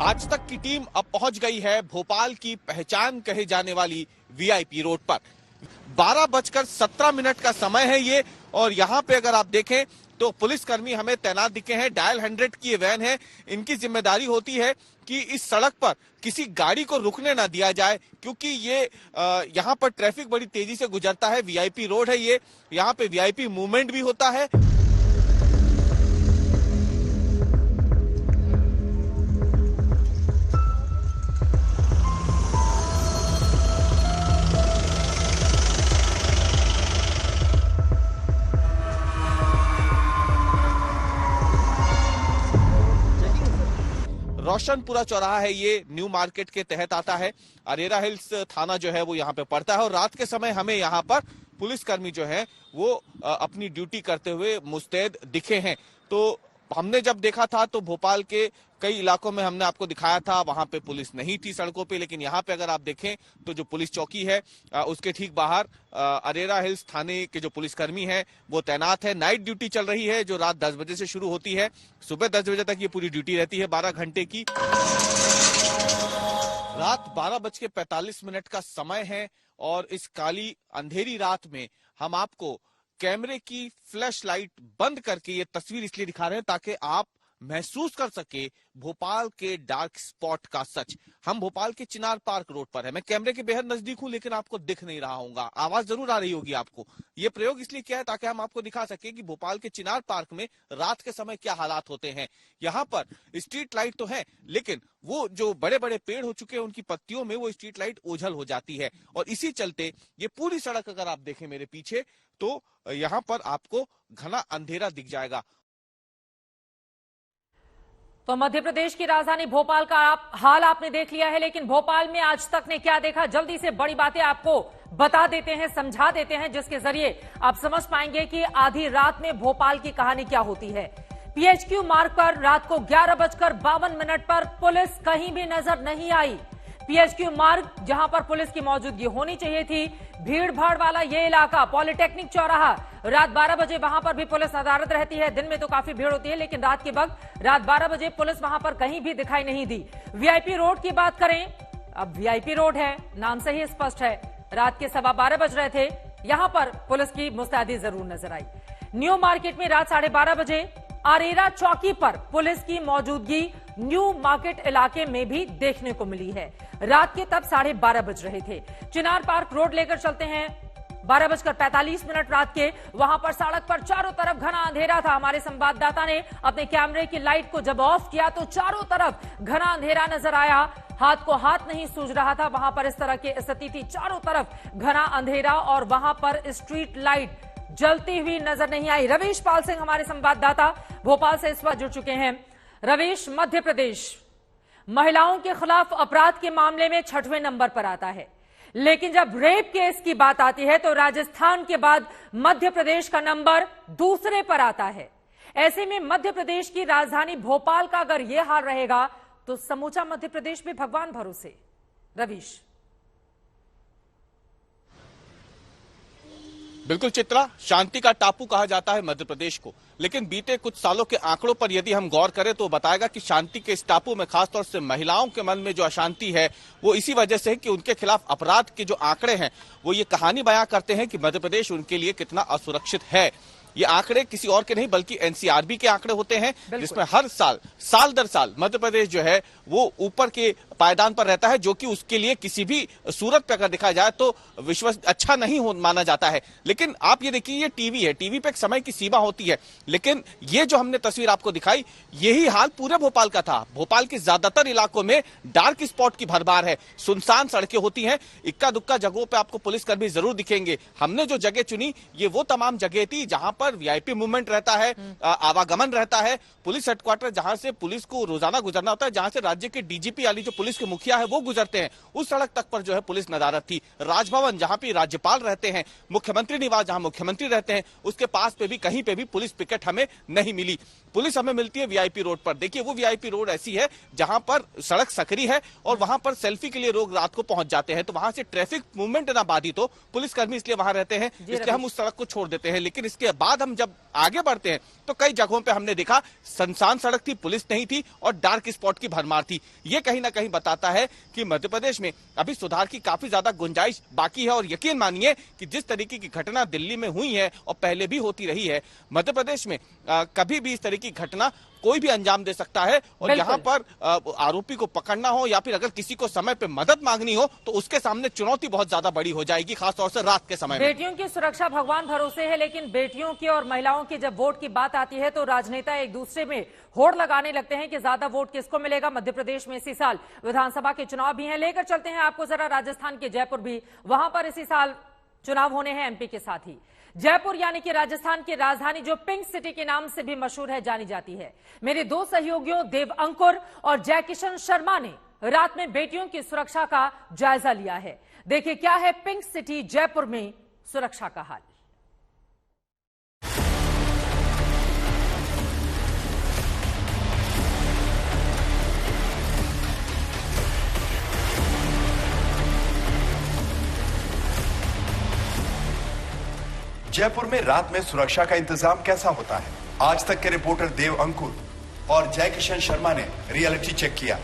आज तक की टीम अब पहुंच गई है भोपाल की पहचान कहे जाने वाली वीआईपी रोड पर। 12:17 का समय है ये, और यहाँ पे अगर आप देखें तो पुलिसकर्मी हमें तैनात दिखे हैं। डायल 100 की ये वैन है। इनकी जिम्मेदारी होती है कि इस सड़क पर किसी गाड़ी को रुकने ना दिया जाए, क्योंकि ये यहाँ पर ट्रैफिक बड़ी तेजी से गुजरता है। वीआईपी रोड है ये, यहाँ पे वीआईपी मूवमेंट भी होता है। रोशनपुरा चौराहा है ये, न्यू मार्केट के तहत आता है। अरेरा हिल्स थाना जो है वो यहाँ पे पड़ता है। और रात के समय हमें यहाँ पर पुलिसकर्मी जो है वो अपनी ड्यूटी करते हुए मुस्तैद दिखे हैं। तो हमने जब देखा था तो भोपाल के कई इलाकों में हमने आपको दिखाया था, वहां पे पुलिस नहीं थी सड़कों पे। लेकिन यहाँ पे अगर आप देखें तो जो पुलिस चौकी है उसके ठीक बाहर अरेरा हिल्स थाने के जो पुलिसकर्मी हैं वो तैनात है। नाइट ड्यूटी चल रही है जो रात 10 बजे से शुरू होती है। सुबह 10 बजे तक ये पूरी ड्यूटी रहती है, 12 घंटे की। रात 12:45 का समय है और इस काली अंधेरी रात में हम आपको कैमरे की फ्लैश लाइट बंद करके ये तस्वीर इसलिए दिखा रहे हैं ताकि आप महसूस कर सके भोपाल के डार्क स्पॉट का सच। हम भोपाल के चिनार पार्क रोड पर है। मैं कैमरे के बेहद नजदीक हूं लेकिन आपको दिख नहीं रहा होगा, आवाज जरूर आ रही होगी आपको। ये प्रयोग इसलिए किया है ताकि हम आपको दिखा सके कि भोपाल के चिनार पार्क में रात के समय क्या हालात होते हैं। यहाँ पर स्ट्रीट लाइट तो है, लेकिन वो जो बड़े बड़े पेड़ हो चुके हैं उनकी पत्तियों में वो स्ट्रीट लाइट ओझल हो जाती है। और इसी चलते ये पूरी सड़क अगर आप देखें मेरे पीछे तो यहाँ पर आपको घना अंधेरा दिख जाएगा। तो मध्य प्रदेश की राजधानी भोपाल का हाल आपने देख लिया है, लेकिन भोपाल में आज तक ने क्या देखा, जल्दी से बड़ी बातें आपको बता देते हैं, समझा देते हैं, जिसके जरिए आप समझ पाएंगे कि आधी रात में भोपाल की कहानी क्या होती है। पीएचक्यू मार्ग पर रात को 11:52 पर पुलिस कहीं भी नजर नहीं आई। पीएचक्यू मार्ग जहां पर पुलिस की मौजूदगी होनी चाहिए थी, भीड़ भाड़ वाला ये इलाका, पॉलिटेक्निक चौराहा, रात 12 बजे वहां पर भी पुलिस नदारत रहती है। दिन में तो काफी भीड़ होती है, लेकिन रात के वक्त रात 12 बजे पुलिस वहां पर कहीं भी दिखाई नहीं दी। वीआईपी रोड की बात करें, अब वीआईपी रोड है, नाम से ही स्पष्ट है। रात के 12:15 बज रहे थे, यहां पर पुलिस की मुस्तैदी जरूर नजर आई। न्यू मार्केट में रात 12:30 बजे अरेरा चौकी पर पुलिस की मौजूदगी न्यू मार्केट इलाके में भी देखने को मिली है। रात के तब 12:30 बज रहे थे। चिनार पार्क रोड लेकर चलते हैं, 12:45 रात के, वहां पर सड़क पर चारों तरफ घना अंधेरा था। हमारे संवाददाता ने अपने कैमरे की लाइट को जब ऑफ किया तो चारों तरफ घना अंधेरा नजर आया। हाथ को हाथ नहीं सूझ रहा था, वहां पर इस तरह की स्थिति थी। चारों तरफ घना अंधेरा और वहां पर स्ट्रीट लाइट जलती हुई नजर नहीं आई। रवीश पाल सिंह हमारे संवाददाता भोपाल से इस वक्त जुड़ चुके हैं। रवीश, मध्य प्रदेश महिलाओं के खिलाफ अपराध के मामले में 6वें नंबर पर आता है, लेकिन जब रेप केस की बात आती है तो राजस्थान के बाद मध्य प्रदेश का नंबर दूसरे पर आता है। ऐसे में मध्य प्रदेश की राजधानी भोपाल का अगर यह हाल रहेगा तो समूचा मध्य प्रदेश में भगवान भरोसे। रवीश। बिल्कुल चित्रा, शांति का टापू कहा जाता है मध्य प्रदेश को, लेकिन बीते कुछ सालों के आंकड़ों पर यदि हम गौर करें तो बताएगा कि शांति के इस टापू में खासतौर से महिलाओं के मन में जो अशांति है वो इसी वजह से है कि उनके खिलाफ अपराध के जो आंकड़े हैं वो ये कहानी बयां करते हैं कि मध्य प्रदेश उनके लिए कितना असुरक्षित है। ये आंकड़े किसी और के नहीं बल्कि एनसीआरबी के आंकड़े होते हैं, जिसमें हर साल दर साल मध्य प्रदेश जो है वो ऊपर के पायदान पर रहता है, जो कि उसके लिए किसी भी सूरत पे अगर देखा जाए तो विश्वास अच्छा नहीं माना जाता है। लेकिन आप ये देखिए, ये टीवी है, टीवी पे एक समय की सीमा होती है, लेकिन ये जो हमने तस्वीर आपको दिखाई, यही हाल पूरे भोपाल का था। भोपाल के ज्यादातर इलाकों में डार्क स्पॉट की भरमार है, सुनसान सड़कें होती हैं, इक्का दुक्का जगहों पे आपको पुलिसकर्मी जरूर दिखेंगे। हमने जो जगह चुनी ये वो तमाम जगह थी जहां पर वीआईपी मूवमेंट रहता है, आवागमन रहता है, पुलिस हेडक्वार्टर जहां से पुलिस को रोजाना गुजरना होता है, जहां से राज्य के डीजीपी वाली जो पुलिस के मुखिया है वो गुजरते हैं, उस सड़क तक पर जो है पुलिस नदारत थी। राजभवन जहां पे राज्यपाल रहते हैं, मुख्यमंत्री निवास जहां मुख्यमंत्री रहते हैं, उसके पास पे भी कहीं पे भी पुलिस पिकेट हमें नहीं मिली। पुलिस हमें मिलती है वीआईपी रोड पर। देखिए वो वीआईपी रोड ऐसी है जहां पर सड़क सकरी है और वहां पर सेल्फी के लिए लोग रात को पहुंच जाते हैं, तो वहां से ट्रैफिक मूवमेंट ना बाधित हो, पुलिसकर्मी इसलिए वहां रहते हैं, इसलिए हम उस सड़क को छोड़ देते हैं। लेकिन इसके बाद हम जब आगे बढ़ते हैं तो कई जगहों पे हमने देखा सुनसान सड़क थी, पुलिस नहीं थी और डार्क स्पॉट की भरमार थी। ये कहीं ना कहीं बताता है कि मध्य प्रदेश में अभी सुधार की काफी ज्यादा गुंजाइश बाकी है। और यकीन मानिए कि जिस तरीके की घटना दिल्ली में हुई है और पहले भी होती रही है, मध्य प्रदेश में कभी भी इस तरह की घटना कोई भी अंजाम दे सकता है। और यहाँ पर आरोपी को पकड़ना हो या फिर अगर किसी को समय पे मदद मांगनी हो तो उसके सामने चुनौती बहुत ज्यादा बड़ी हो जाएगी, खासतौर से रात के समय में। बेटियों की सुरक्षा भगवान भरोसे है, लेकिन बेटियों की और महिलाओं की जब वोट की बात आती है तो राजनेता एक दूसरे में होड़ लगाने लगते हैं कि ज्यादा वोट किसको मिलेगा। मध्य प्रदेश में इसी साल विधानसभा के चुनाव भी हैं। लेकर चलते हैं आपको जरा राजस्थान के जयपुर भी, वहां पर इसी साल चुनाव होने हैं एमपी के साथ ही। जयपुर यानी कि राजस्थान की राजधानी जो पिंक सिटी के नाम से भी मशहूर है, जानी जाती है। मेरे दो सहयोगियों देव अंकुर और जय किशन शर्मा ने रात में बेटियों की सुरक्षा का जायजा लिया है। देखिए क्या है पिंक सिटी जयपुर में सुरक्षा का हाल। जयपुर में रात में सुरक्षा का इंतजाम कैसा होता है, आज तक के रिपोर्टर देव अंकुर और जय किशन शर्मा ने रियलिटी चेक किया।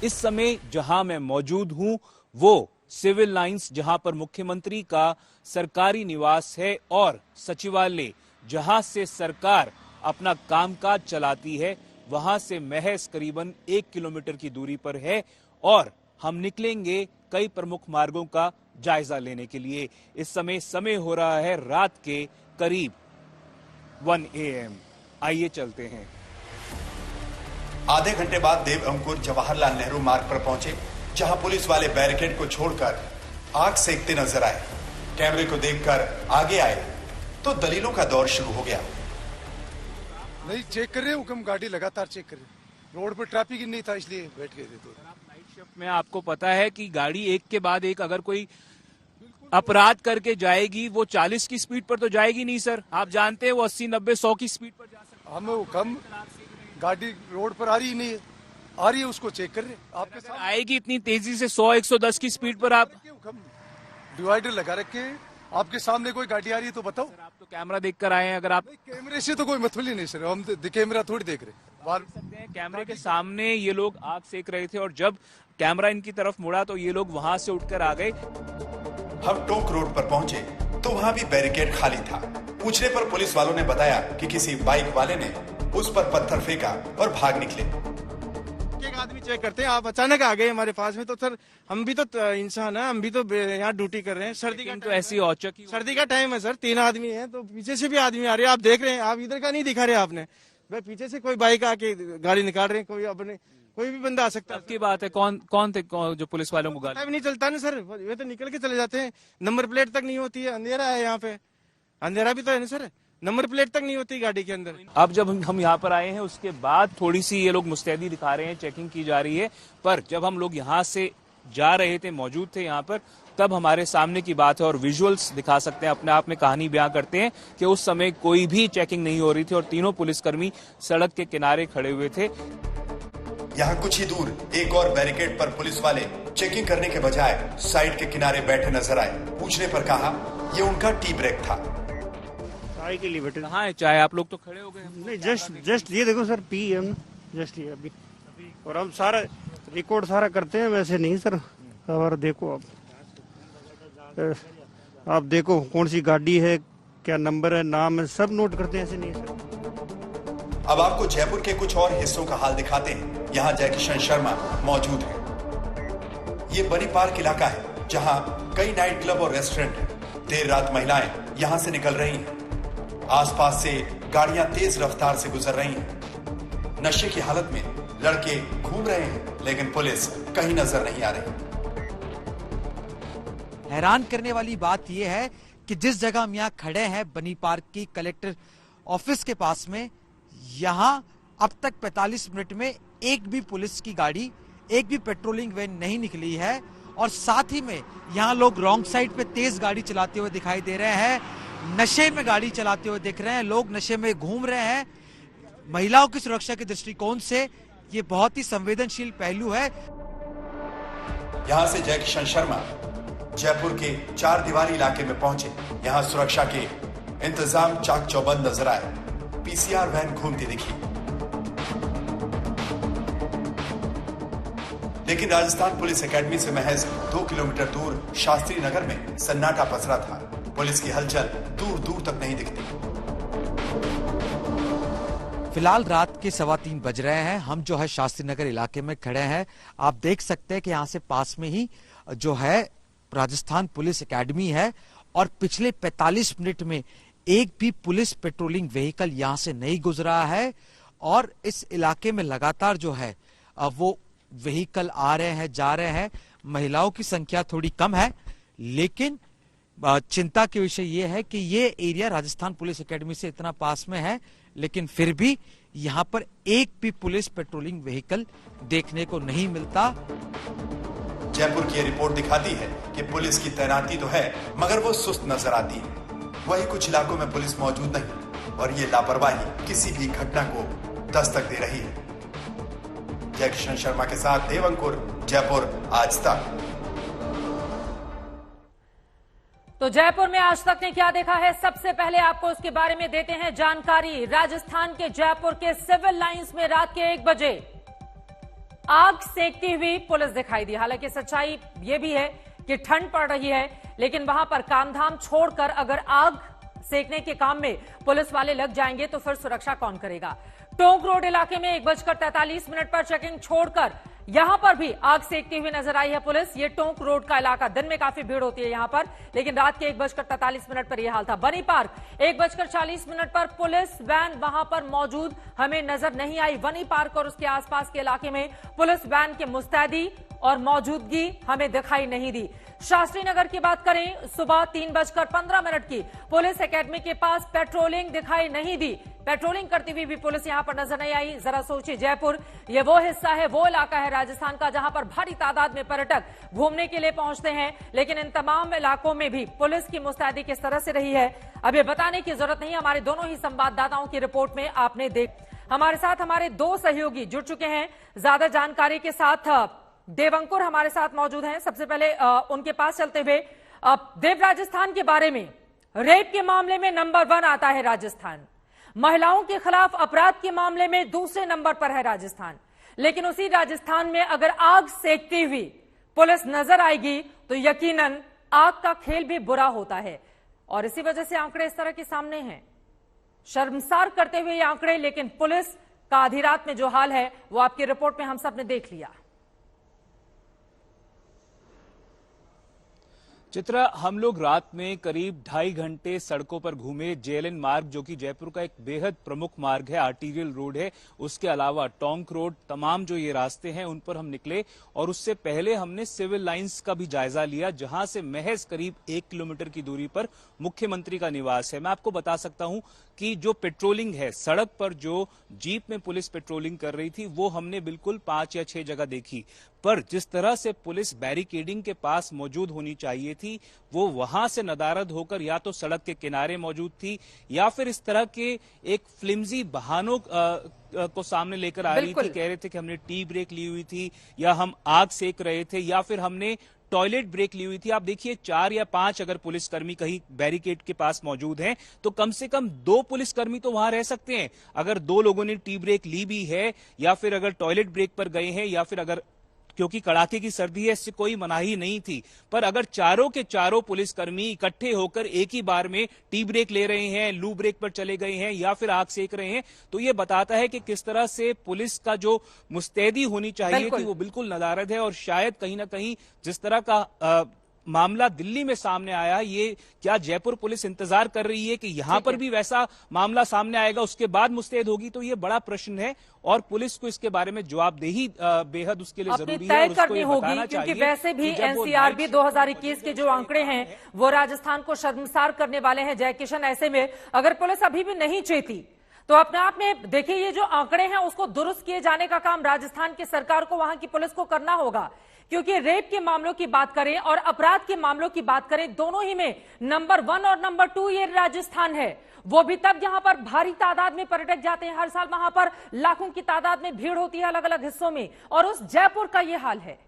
इस समय जहां मैं मौजूद हूं वो सिविल लाइंस, जहां पर मुख्यमंत्री का सरकारी निवास है और सचिवालय जहां से सरकार अपना कामकाज चलाती है, वहां से महज करीबन 1 किलोमीटर की दूरी पर है। और हम निकलेंगे कई प्रमुख मार्गों का जायजा लेने के लिए। इस समय हो रहा है रात के करीब 1 AM। आइए चलते हैं। आधे घंटे बाद देव अंकुर जवाहरलाल नेहरू मार्ग पर पहुंचे, जहां पुलिस वाले बैरिकेड को छोड़कर आग सेकते नजर आए। कैमरे को देखकर आगे आए तो दलीलों का दौर शुरू हो गया। नहीं चेक कर रहे हैं, हुक्म गाड़ी लगातार चेक कर रहे हैं। रोड पर ट्रैफिक ही नहीं था इसलिए बैठ गए थे। तो नाइट शिफ्ट में आपको पता है कि गाड़ी एक के बाद एक अगर कोई अपराध करके जाएगी वो 40 की स्पीड पर तो जाएगी नहीं सर, आप जानते हैं वो 80, 90, 100 की स्पीड पर जा सकती है। हम हुक्म गाड़ी रोड पर आ रही नहीं है, आ रही है उसको चेक कर रहे हैं। आपके साथ आएगी इतनी तेजी से 100, 110 की स्पीड पर आप डिवाइडर लगा रखे, आपके सामने कोई गाड़ी आ रही है तो बताओ। आप तो कैमरा देख कर आए हैं, अगर आप कैमरे से तो कोई मतलब ही नहीं सर, हम कैमरा थोड़ी देख रहे। कैमरे के सामने ये लोग आग सेक रहे थे और जब कैमरा इनकी तरफ मुड़ा तो ये लोग वहां से उठकर आ गए। हम टोंक रोड पर पहुंचे तो वहां भी बैरिकेड खाली था। पूछने पर पुलिस वालों ने बताया कि किसी बाइक वाले ने उस पर पत्थर फेंका और भाग निकले। एक आदमी चेक करते हैं, आप अचानक आ गए हमारे पास में, तो सर हम भी तो इंसान है, हम भी तो यहाँ ड्यूटी कर रहे हैं। सर्दी का तो ऐसी औचक सर्दी का टाइम है सर, 3 आदमी है तो पीछे से भी आदमी आ रहे हैं, आप देख रहे हैं। आप इधर का नहीं दिखा रहे आपने, भाई पीछे से कोई बाइक आके गाड़ी निकाल रहे हैं, कोई अपने कोई भी बंदा आ सकता है। की बात है, कौन थे जो पुलिस वालों को गाली? नहीं चलता ना सर, वे तो निकल के चले जाते हैं, नंबर प्लेट तक नहीं होती है, अंधेरा है यहाँ पे, अंधेरा भी तो है ना सर, नंबर प्लेट तक नहीं होती गाड़ी के अंदर। अब जब हम यहाँ पर आए हैं उसके बाद थोड़ी सी ये लोग मुस्तैदी दिखा रहे हैं, चेकिंग की जा रही है। पर जब हम लोग यहाँ से जा रहे थे, मौजूद थे यहाँ पर, तब हमारे सामने की बात है और विजुअल्स दिखा सकते हैं, अपने आप में कहानी बयां करते हैं कि उस समय कोई भी चेकिंग नहीं हो रही थी और तीनों पुलिसकर्मी सड़क के किनारे खड़े हुए थे। यहाँ कुछ ही दूर एक और बैरिकेड पर पुलिस वाले चेकिंग करने के बजाय साइड के किनारे बैठे नजर आए। पूछने पर कहा ये उनका टी ब्रेक था। चाय के लिए बैठे। कहाँ है चाय? आप लोग तो खड़े हो गए। नहीं जस्ट ये देखो सर, पी हम जस्ट ये अभी, और हम सारा रिकॉर्ड सारा करते हैं, वैसे नहीं सर। और देखो आप देखो कौन सी गाड़ी है, क्या नंबर है, नाम है, सब नोट करते हैं, ऐसे नहीं सर। अब आपको जयपुर के कुछ और हिस्सों का हाल दिखाते हैं। यहाँ जयकिशन शर्मा मौजूद है। ये बनी पार्क इलाका है जहाँ कई नाइट क्लब और रेस्टोरेंट हैं। देर रात महिलाएं यहाँ से निकल रही हैं। आसपास से गाड़ियां तेज रफ्तार से गुजर रही हैं। नशे की हालत में लड़के घूम रहे हैं, लेकिन पुलिस कहीं नजर नहीं आ रही। हैरान करने वाली बात यह है कि जिस जगह हम यहाँ खड़े हैं बनी पार्क की कलेक्टर ऑफिस के पास में, यहाँ अब तक 45 मिनट में एक भी पुलिस की गाड़ी, एक भी पेट्रोलिंग वैन नहीं निकली है। और साथ ही में यहाँ लोग रॉन्ग साइड पे तेज गाड़ी चलाते हुए दिखाई दे रहे हैं, नशे में गाड़ी चलाते हुए दिख रहे हैं, लोग नशे में घूम रहे हैं। महिलाओं की सुरक्षा के दृष्टिकोण से ये बहुत ही संवेदनशील पहलू है। यहाँ से जयकिशन शर्मा जयपुर के 4 दीवारी इलाके में पहुंचे। यहाँ सुरक्षा के इंतजाम चाक चौबंद नजर आए। पीसीआर वैन घूमती दिखी, लेकिन राजस्थान पुलिस एकेडमी से महज 2 किलोमीटर दूर शास्त्री नगर में सन्नाटा पसरा था। पुलिस की हलचल दूर दूर तक नहीं दिखती। फिलहाल रात के 3:15 बज रहे हैं। हम जो है शास्त्री नगर इलाके में खड़े हैं। आप देख सकते हैं कि यहाँ से पास में ही जो है राजस्थान पुलिस एकेडमी है और पिछले 45 मिनट में एक भी पुलिस पेट्रोलिंग व्हीकल यहाँ से नहीं गुजरा है। और इस इलाके में लगातार जो है वो व्हीकल आ रहे हैं, जा रहे हैं। महिलाओं की संख्या थोड़ी कम है, लेकिन चिंता के विषय ये है कि ये एरिया राजस्थान पुलिस एकेडमी से इतना पास में है, लेकिन फिर भी यहाँ पर एक भी पुलिस पेट्रोलिंग व्हीकल देखने को नहीं मिलता। जयपुर की ये रिपोर्ट दिखाती है कि पुलिस की तैनाती तो है, मगर वो सुस्त नजर आती है। वही कुछ इलाकों में पुलिस मौजूद नहीं और ये लापरवाही किसी भी घटना को दस्तक दे रही है। जयकिशन शर्मा के साथ देवंकुर, जयपुर आज तक। तो जयपुर में आज तक ने क्या देखा है, सबसे पहले आपको उसके बारे में देते हैं जानकारी। राजस्थान के जयपुर के सिविल लाइंस में रात के 1 बजे आग सेकती हुई पुलिस दिखाई दी। हालांकि सच्चाई यह भी है कि ठंड पड़ रही है, लेकिन वहां पर कामधाम छोड़कर अगर आग सेकने के काम में पुलिस वाले लग जाएंगे तो फिर सुरक्षा कौन करेगा। टोंक रोड इलाके में 1:43 पर चेकिंग छोड़कर यहां पर भी आग सेकती हुई नजर आई है पुलिस। ये टोंक रोड का इलाका, दिन में काफी भीड़ होती है यहां पर, लेकिन रात के 1:43 पर यह हाल था। बनी पार्क 1:40 पर पुलिस वैन वहां पर मौजूद हमें नजर नहीं आई। बनी पार्क और उसके आसपास के इलाके में पुलिस वैन की मुस्तैदी और मौजूदगी हमें दिखाई नहीं दी। शास्त्री नगर की बात करें, सुबह 3:15 की पुलिस एकेडमी के पास पेट्रोलिंग दिखाई नहीं दी। पेट्रोलिंग करती हुई भी पुलिस यहां पर नजर नहीं आई। जरा सोचिए, जयपुर ये वो हिस्सा है, वो इलाका है राजस्थान का जहां पर भारी तादाद में पर्यटक घूमने के लिए पहुंचते हैं, लेकिन इन तमाम इलाकों में भी पुलिस की मुस्तैदी किस तरह से रही है अब ये बताने की जरूरत नहीं। हमारे दोनों ही संवाददाताओं की रिपोर्ट में आपने हमारे साथ हमारे 2 सहयोगी जुड़ चुके हैं। ज्यादा जानकारी के साथ देवंकुर हमारे साथ मौजूद हैं। सबसे पहले उनके पास चलते हुए, देव, राजस्थान के बारे में, रेप के मामले में नंबर 1 आता है राजस्थान, महिलाओं के खिलाफ अपराध के मामले में दूसरे नंबर पर है राजस्थान, लेकिन उसी राजस्थान में अगर आग सेकती हुई पुलिस नजर आएगी तो यकीनन आग का खेल भी बुरा होता है। और इसी वजह से आंकड़े इस तरह के सामने हैं, शर्मसार करते हुए ये आंकड़े। लेकिन पुलिस का आधी रात में जो हाल है वो आपकी रिपोर्ट में हम सब ने देख लिया। चित्रा, हम लोग रात में करीब 2.5 घंटे सड़कों पर घूमे। जेएलएन मार्ग, जो कि जयपुर का एक बेहद प्रमुख मार्ग है, आर्टीरियल रोड है, उसके अलावा टोंक रोड, तमाम जो ये रास्ते हैं उन पर हम निकले। और उससे पहले हमने सिविल लाइंस का भी जायजा लिया, जहां से महज करीब 1 किलोमीटर की दूरी पर मुख्यमंत्री का निवास है। मैं आपको बता सकता हूं कि जो पेट्रोलिंग है, सड़क पर जो जीप में पुलिस पेट्रोलिंग कर रही थी, वो हमने बिल्कुल 5 या 6 जगह देखी। पर जिस तरह से पुलिस बैरिकेडिंग के पास मौजूद होनी चाहिए थी, वो वहां से नदारद होकर या तो सड़क के किनारे मौजूद थी या फिर इस तरह के एक फ्लिम्जी बहानों को सामने लेकर आ रही थी। कह रहे थे कि हमने टी ब्रेक ली हुई थी, या हम आग सेक रहे थे, या फिर हमने टॉयलेट ब्रेक ली हुई थी। आप देखिए, 4 या 5 अगर पुलिसकर्मी कहीं बैरिकेड के पास मौजूद हैं तो कम से कम 2 पुलिसकर्मी तो वहां रह सकते हैं। अगर 2 लोगों ने टी ब्रेक ली भी है, या फिर अगर टॉयलेट ब्रेक पर गए हैं, या फिर अगर क्योंकि कड़ाके की सर्दी है, इससे कोई मनाही नहीं थी। पर अगर चारों के चारों पुलिसकर्मी इकट्ठे होकर एक ही बार में टी ब्रेक ले रहे हैं, लू ब्रेक पर चले गए हैं या फिर आग सेक रहे हैं, तो ये बताता है कि किस तरह से पुलिस का जो मुस्तैदी होनी चाहिए थी वो बिल्कुल नदारद है। और शायद कहीं ना कहीं जिस तरह का मामला दिल्ली में सामने आया, ये क्या जयपुर पुलिस इंतजार कर रही है कि यहां पर भी वैसा मामला सामने आएगा उसके बाद मुस्तैद होगी? तो ये बड़ा प्रश्न है और पुलिस को इसके बारे में जवाबदेही बेहद उसके लिए जरूरी है और उसको ये बताना चाहिए, क्योंकि वैसे भी एनसीआरबी 2021 के जो आंकड़े हैं वो राजस्थान को शर्मसार करने वाले हैं जय किशन। ऐसे में अगर पुलिस अभी भी नहीं चेती तो अपने आप में देखिए ये जो आंकड़े हैं उसको दुरुस्त किए जाने का काम राजस्थान की सरकार को, वहां की पुलिस को करना होगा। क्योंकि रेप के मामलों की बात करें और अपराध के मामलों की बात करें, दोनों ही में नंबर 1 और नंबर 2 ये राजस्थान है। वो भी तब जहां पर भारी तादाद में पर्यटक जाते हैं, हर साल वहां पर लाखों की तादाद में भीड़ होती है अलग अलग हिस्सों में, और उस जयपुर का ये हाल है।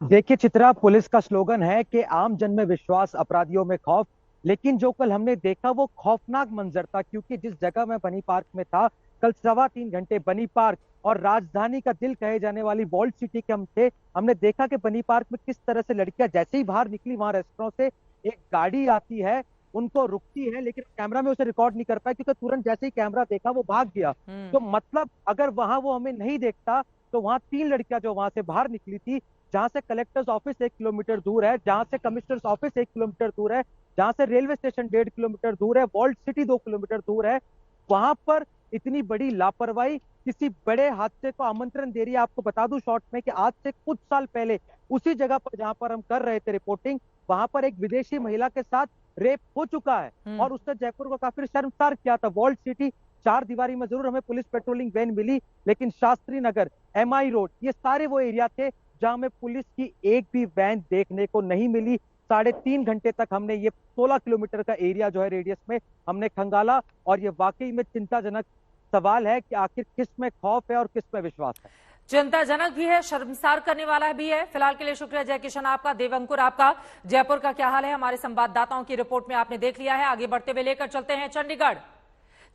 देखिए चित्रा, पुलिस का स्लोगन है कि आम जन में विश्वास, अपराधियों में खौफ। लेकिन जो कल हमने देखा वो खौफनाक मंजर था, क्योंकि जिस जगह मैं बनी पार्क में था, कल 3.25 घंटे बनी पार्क और राजधानी का दिल कहे जाने वाली वॉल्ट सिटी के हम थे, हमने देखा कि बनी पार्क में किस तरह से लड़कियां जैसे ही बाहर निकली वहां रेस्टोरेंट से एक गाड़ी आती है, उनको रुकती है, लेकिन कैमरा में उसे रिकॉर्ड नहीं कर पाया क्योंकि तुरंत जैसे ही कैमरा देखा वो भाग गया। तो मतलब अगर वहां वो हमें नहीं देखता तो वहां 3 लड़कियां जो वहां से बाहर निकली थी, जहां से कलेक्टर्स ऑफिस 1 किलोमीटर दूर है, जहां से कमिश्नर्स ऑफिस 1 किलोमीटर दूर है, जहां से रेलवे स्टेशन 1.5 किलोमीटर दूर है, वॉल्ट सिटी 2 किलोमीटर दूर है, वहां पर इतनी बड़ी लापरवाही किसी बड़े हादसे को आमंत्रण दे रही है। आपको बता दूं शॉर्ट में कि आज से कुछ साल पहले उसी जगह पर जहां पर हम कर रहे थे रिपोर्टिंग, वहां पर एक विदेशी महिला के साथ रेप हो चुका है और उसने जयपुर को काफी शर्मसार किया था। वॉल्ट सिटी 4 दीवारी में जरूर हमें पुलिस पेट्रोलिंग वैन मिली, लेकिन शास्त्री नगर, MI रोड, ये सारे वो एरिया थे जहां हमें पुलिस की एक भी वैन देखने को नहीं मिली। 3.5 घंटे तक हमने ये 16 किलोमीटर का एरिया जो है रेडियस में हमने खंगाला, और ये वाकई में चिंताजनक सवाल है कि आखिर किस में खौफ है और किस में विश्वास है। चिंताजनक भी है, शर्मसार करने वाला भी है। फिलहाल के लिए शुक्रिया जय किशन आपका। देवंकुर आपका, जयपुर का क्या हाल है हमारे संवाददाताओं की रिपोर्ट में आपने देख लिया है। आगे बढ़ते हुए लेकर चलते हैं चंडीगढ़।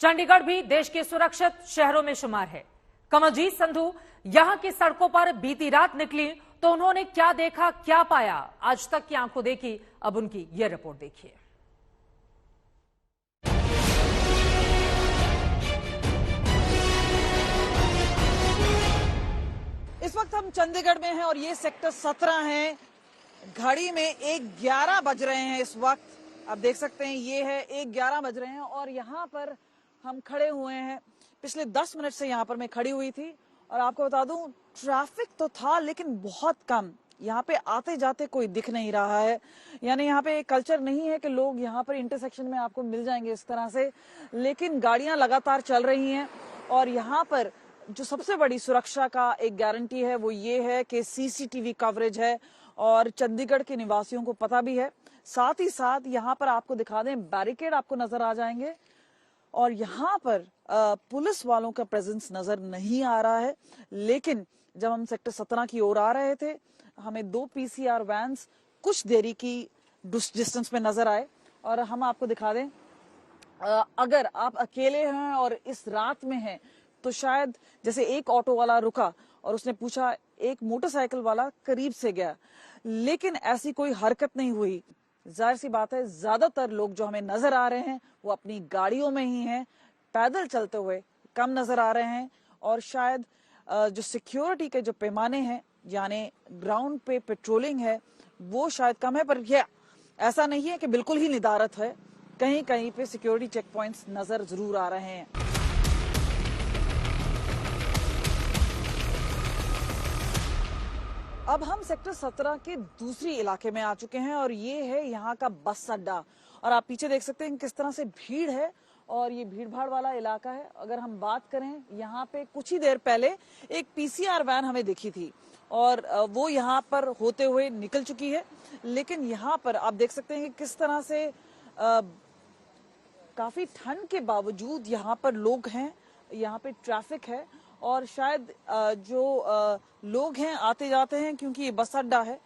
चंडीगढ़ भी देश के सुरक्षित शहरों में शुमार है। कमलजीत संधू यहां की सड़कों पर बीती रात निकली तो उन्होंने क्या देखा, क्या पाया, आज तक की आंखों देखी, अब उनकी यह रिपोर्ट देखिए। इस वक्त हम चंडीगढ़ में हैं और ये सेक्टर 17 है। घड़ी में 1:11 बज रहे हैं इस वक्त। आप देख सकते हैं ये है 1:11 बज रहे हैं और यहाँ पर हम खड़े हुए हैं। पिछले 10 मिनट से यहाँ पर मैं खड़ी हुई थी और आपको बता दूं ट्रैफिक तो था लेकिन बहुत कम। यहाँ पे आते जाते कोई दिख नहीं रहा है, यानी यहाँ पे एक कल्चर नहीं है कि लोग यहाँ पर इंटरसेक्शन में आपको मिल जाएंगे इस तरह से, लेकिन गाड़ियां लगातार चल रही हैं। और यहाँ पर जो सबसे बड़ी सुरक्षा का एक गारंटी है वो ये है कि CCTV कवरेज है और चंडीगढ़ के निवासियों को पता भी है। साथ ही साथ यहाँ पर आपको दिखा दें बैरिकेड आपको नजर आ जाएंगे और यहाँ पर पुलिस वालों का प्रेजेंस नजर नहीं आ रहा है। लेकिन जब हम सेक्टर 17 की ओर आ रहे थे हमें 2 PCR वैन्स कुछ देरी की डिस्टेंस में नजर आए। और हम आपको दिखा दें अगर आप अकेले हैं और इस रात में हैं तो शायद जैसे एक ऑटो वाला रुका और उसने पूछा, एक मोटरसाइकिल वाला करीब से गया, लेकिन ऐसी कोई हरकत नहीं हुई। जाहिर सी बात है ज्यादातर लोग जो हमें नजर आ रहे हैं वो अपनी गाड़ियों में ही हैं, पैदल चलते हुए कम नजर आ रहे हैं। और शायद जो सिक्योरिटी के जो पैमाने हैं यानी ग्राउंड पे पेट्रोलिंग है वो शायद कम है, पर यह ऐसा नहीं है कि बिल्कुल ही निदारत है। कहीं कहीं पे सिक्योरिटी चेक पॉइंट्स नजर जरूर आ रहे हैं। अब हम सेक्टर 17 के दूसरी इलाके में आ चुके हैं और ये है यहाँ का बस अड्डा। और आप पीछे देख सकते हैं किस तरह से भीड़ है और ये भीड़ भाड़ वाला इलाका है। अगर हम बात करें यहाँ पे कुछ ही देर पहले एक PCR वैन हमें दिखी थी और वो यहाँ पर होते हुए निकल चुकी है। लेकिन यहाँ पर आप देख सकते हैं कि किस तरह से काफी ठंड के बावजूद यहाँ पर लोग हैं, यहाँ पे ट्रैफिक है और शायद जो लोग हैं आते जाते हैं क्योंकि ये बस अड्डा है।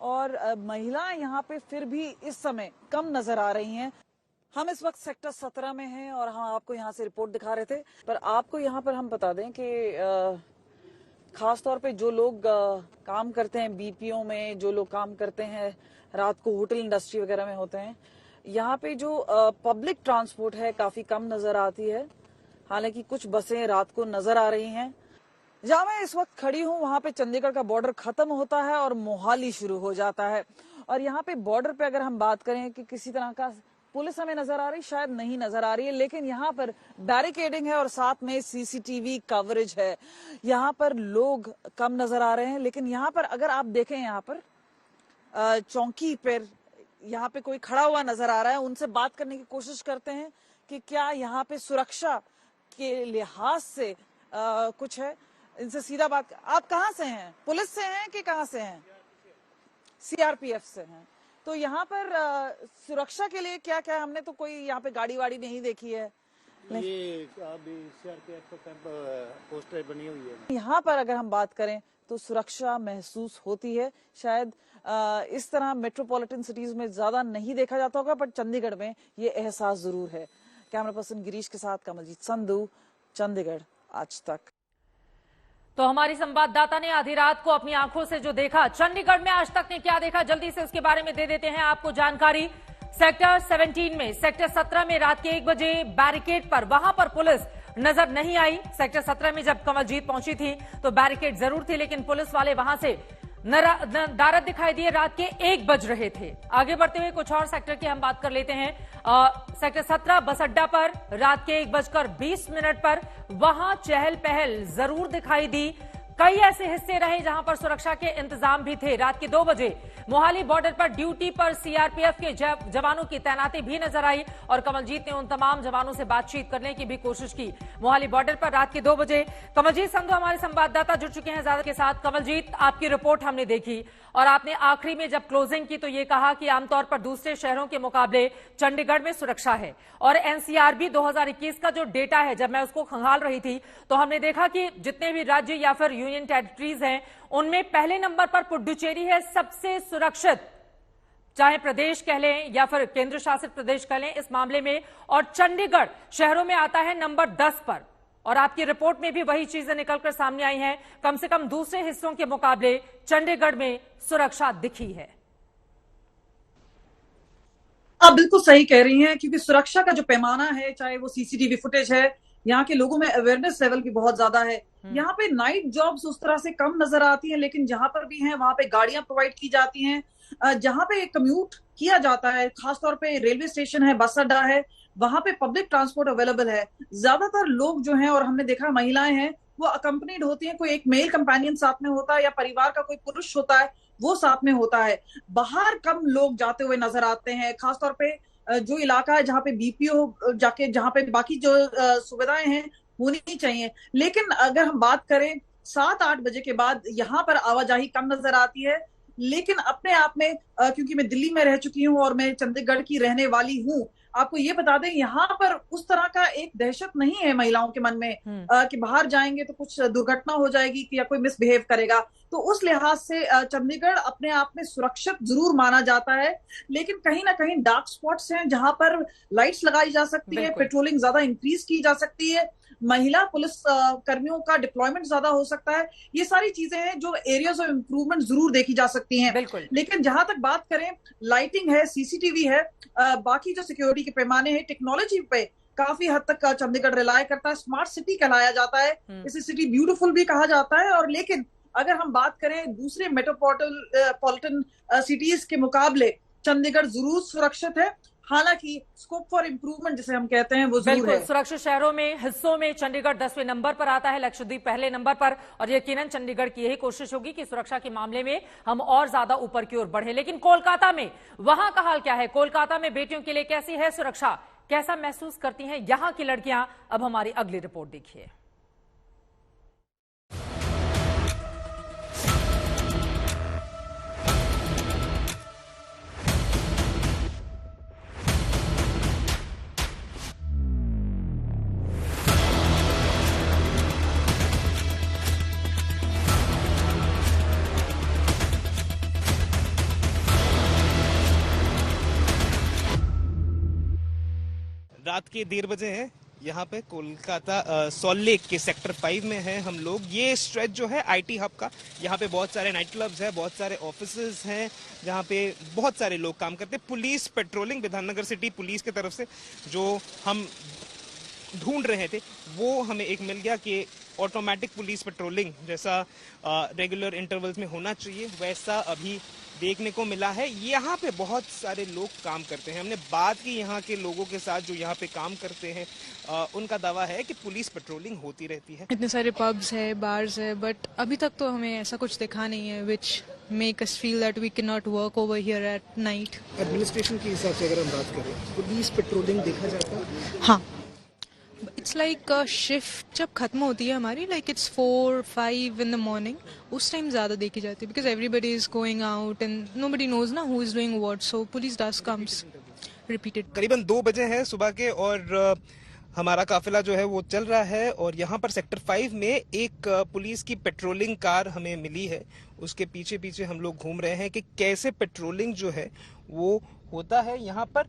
और महिलाएं यहाँ पे फिर भी इस समय कम नजर आ रही हैं। हम इस वक्त सेक्टर 17 में हैं और हम आपको यहाँ से रिपोर्ट दिखा रहे थे, पर आपको यहाँ पर हम बता दें कि खास तौर पे जो लोग काम करते हैं बीपीओ में, जो लोग काम करते हैं रात को होटल इंडस्ट्री वगैरह में होते हैं, यहाँ पे जो पब्लिक ट्रांसपोर्ट है काफी कम नजर आती है। हालांकि कुछ बसें रात को नजर आ रही हैं। जहां मैं इस वक्त खड़ी हूँ वहां पे चंडीगढ़ का बॉर्डर खत्म होता है और मोहाली शुरू हो जाता है। और यहाँ पे बॉर्डर पे अगर हम बात करें कि किसी तरह का पुलिस हमें नजर आ रही, शायद नहीं नजर आ रही है, लेकिन यहाँ पर बैरिकेडिंग है और साथ में सीसीटीवी कवरेज है। यहाँ पर लोग कम नजर आ रहे हैं, लेकिन यहाँ पर अगर आप देखें, यहाँ पर चौकी पर यहाँ पे कोई खड़ा हुआ नजर आ रहा है। उनसे बात करने की कोशिश करते हैं कि क्या यहाँ पे सुरक्षा के लिहाज से कुछ है। इनसे सीधा बात, आप कहाँ से हैं? पुलिस से हैं कि कहाँ से हैं? सीआरपीएफ से हैं। तो यहाँ पर सुरक्षा के लिए क्या क्या, हमने तो कोई यहाँ पे गाड़ी वाड़ी नहीं देखी है। ये अभी सीआरपीएफ का पोस्टर बनी हुई है। यहाँ पर अगर हम बात करें तो सुरक्षा महसूस होती है। शायद इस तरह मेट्रोपॉलिटन सिटीज में ज्यादा नहीं देखा जाता होगा, पर चंडीगढ़ में ये एहसास जरूर है। कैमरा पर्सन गिरीश के साथ कमलजीत संधू, चंडीगढ़ आज तक। तो हमारी संवाददाता ने आधी रात को अपनी आंखों से जो देखा, चंडीगढ़ में आज तक ने क्या देखा, जल्दी से उसके बारे में दे देते हैं आपको जानकारी। सेक्टर 17 में, सेक्टर 17 में रात के 1 बजे बैरिकेड पर, वहां पर पुलिस नजर नहीं आई। सेक्टर 17 में जब कमलजीत पहुंची थी तो बैरिकेड जरूर थी, लेकिन पुलिस वाले वहां से नदारद दिखाई दिए। रात के 1 बज रहे थे। आगे बढ़ते हुए कुछ और सेक्टर की हम बात कर लेते हैं। सेक्टर 17 बस अड्डा पर रात के 1:20 पर वहां चहल पहल जरूर दिखाई दी। कई ऐसे हिस्से रहे जहां पर सुरक्षा के इंतजाम भी थे। रात के 2 बजे मोहाली बॉर्डर पर ड्यूटी पर सीआरपीएफ के जवानों की तैनाती भी नजर आई और कमलजीत ने उन तमाम जवानों से बातचीत करने की भी कोशिश की। मोहाली बॉर्डर पर रात के 2 बजे कमलजीत संधू हमारे संवाददाता जुड़ चुके हैं ज्यादा के साथ। कमलजीत, आपकी रिपोर्ट हमने देखी और आपने आखिरी में जब क्लोजिंग की तो ये कहा कि आमतौर पर दूसरे शहरों के मुकाबले चंडीगढ़ में सुरक्षा है। और एनसीआरबी 2021 का जो डेटा है, जब मैं उसको खंगाल रही थी तो हमने देखा कि जितने भी राज्य या फिर यूनियन टेरिटरीज हैं उनमें पहले नंबर पर पुडुचेरी है सबसे सुरक्षित, चाहे प्रदेश कह लें या फिर केंद्र शासित प्रदेश कह लें इस मामले में, और चंडीगढ़ शहरों में आता है नंबर 10 पर। और आपकी रिपोर्ट में भी वही चीजें निकलकर सामने आई हैं, कम से कम दूसरे हिस्सों के मुकाबले चंडीगढ़ में सुरक्षा दिखी है। आप बिल्कुल सही कह रही हैं, क्योंकि सुरक्षा का जो पैमाना है, चाहे वो सीसीटीवी फुटेज है, यहाँ के लोगों में अवेयरनेस लेवल भी बहुत ज्यादा है। यहाँ पे नाइट जॉब्स उस तरह से कम नजर आती हैं, लेकिन जहां पर भी हैं वहां पे गाड़ियां प्रोवाइड की जाती हैं। जहां पे कम्यूट किया जाता है, खासतौर पे रेलवे स्टेशन है, बस अड्डा है, वहां पे पब्लिक ट्रांसपोर्ट अवेलेबल है। ज्यादातर लोग जो हैं, और हमने देखा महिलाएं हैं, वो अकम्पनीड होती हैं। कोई एक मेल कंपेनियन साथ में होता है या परिवार का कोई पुरुष होता है वो साथ में होता है। बाहर कम लोग जाते हुए नजर आते हैं। खासतौर पे जो इलाका है जहाँ पे बीपीओ जाके, जहाँ पे बाकी जो सुविधाएं हैं होनी चाहिए। लेकिन अगर हम बात करें 7-8 बजे के बाद यहाँ पर आवाजाही कम नजर आती है। लेकिन अपने आप में, क्योंकि मैं दिल्ली में रह चुकी हूँ और मैं चंडीगढ़ की रहने वाली हूँ, आपको ये बता दें यहाँ पर उस तरह का एक दहशत नहीं है महिलाओं के मन में कि बाहर जाएंगे तो कुछ दुर्घटना हो जाएगी कि या कोई मिसबिहेव करेगा। तो उस लिहाज से चंडीगढ़ अपने आप में सुरक्षित जरूर माना जाता है। लेकिन कहीं ना कहीं डार्क स्पॉट्स हैं जहां पर लाइट्स लगाई जा सकती है, पेट्रोलिंग ज्यादा इंक्रीज की जा सकती है, महिला पुलिस कर्मियों का डिप्लॉयमेंट ज्यादा हो सकता है। ये सारी चीजें हैं जो एरियाज ऑफ इम्प्रूवमेंट जरूर देखी जा सकती हैं। लेकिन जहां तक बात करें, लाइटिंग है, सीसीटीवी है, बाकी जो सिक्योरिटी के पैमाने हैं, टेक्नोलॉजी पे काफी हद तक चंडीगढ़ रिलाय करता है। स्मार्ट सिटी कहलाया जाता है, इसे सिटी ब्यूटीफुल भी कहा जाता है। और लेकिन अगर हम बात करें दूसरे मेट्रोपॉलिटन सिटीज के मुकाबले, चंडीगढ़ जरूर सुरक्षित है। हालांकि स्कोप फॉर इंप्रूवमेंट जिसे हम कहते हैं वो जरूर है। सुरक्षित शहरों में, हिस्सों में चंडीगढ़ 10वें नंबर पर आता है, लक्षद्वीप पहले नंबर पर। और यकीनन चंडीगढ़ की यही कोशिश होगी कि सुरक्षा के मामले में हम और ज्यादा ऊपर की ओर बढ़े। लेकिन कोलकाता में, वहां का हाल क्या है? कोलकाता में बेटियों के लिए कैसी है सुरक्षा, कैसा महसूस करती हैं यहां की लड़कियां? अब हमारी अगली रिपोर्ट देखिए। रात के 1:30 बजे हैं यहाँ पे कोलकाता सॉल्ट लेक के सेक्टर 5 में है हम लोग। ये स्ट्रेच जो है आईटी हब का, यहाँ पे बहुत सारे नाइट क्लब्स हैं, बहुत सारे ऑफिसेज हैं जहाँ पे बहुत सारे लोग काम करते हैं। Police patrolling Bidhannagar city police की तरफ से जो हम ढूंढ रहे थे वो हमें एक मिल गया कि ऑटोमेटिक पुलिस पेट्रोलिंग जैसा रेगुलर इंटरवल्स में होना चाहिए, वैसा अभी देखने को मिला है। यहाँ पे बहुत सारे लोग काम करते हैं। हमने बात की यहाँ के लोगों के साथ जो यहाँ पे काम करते हैं, उनका दावा है कि पुलिस पेट्रोलिंग होती रहती है। इतने सारे पब्स है, बार्स है, बट अभी तक तो हमें ऐसा कुछ दिखा नहीं है which make us feel that we can not work over here at night. Administration के हिसाब से अगर हम बात करें, पुलिस पेट्रोलिंग देखा जाता है? हाँ, इट्स लाइक शिफ्ट जब खत्म होती है हमारी, like it's 4-5 in the morning, उस टाइम ज्यादा देखी जाती है because everybody is going out and nobody knows ना who is doing what, so police dust comes repeated. करीबन 2 बजे हैं सुबह के और हमारा काफिला जो है वो चल रहा है और यहाँ पर सेक्टर 5 में एक पुलिस की पेट्रोलिंग कार हमें मिली है। उसके पीछे पीछे हम लोग घूम रहे हैं कि कैसे पेट्रोलिंग जो है वो होता है यहाँ पर।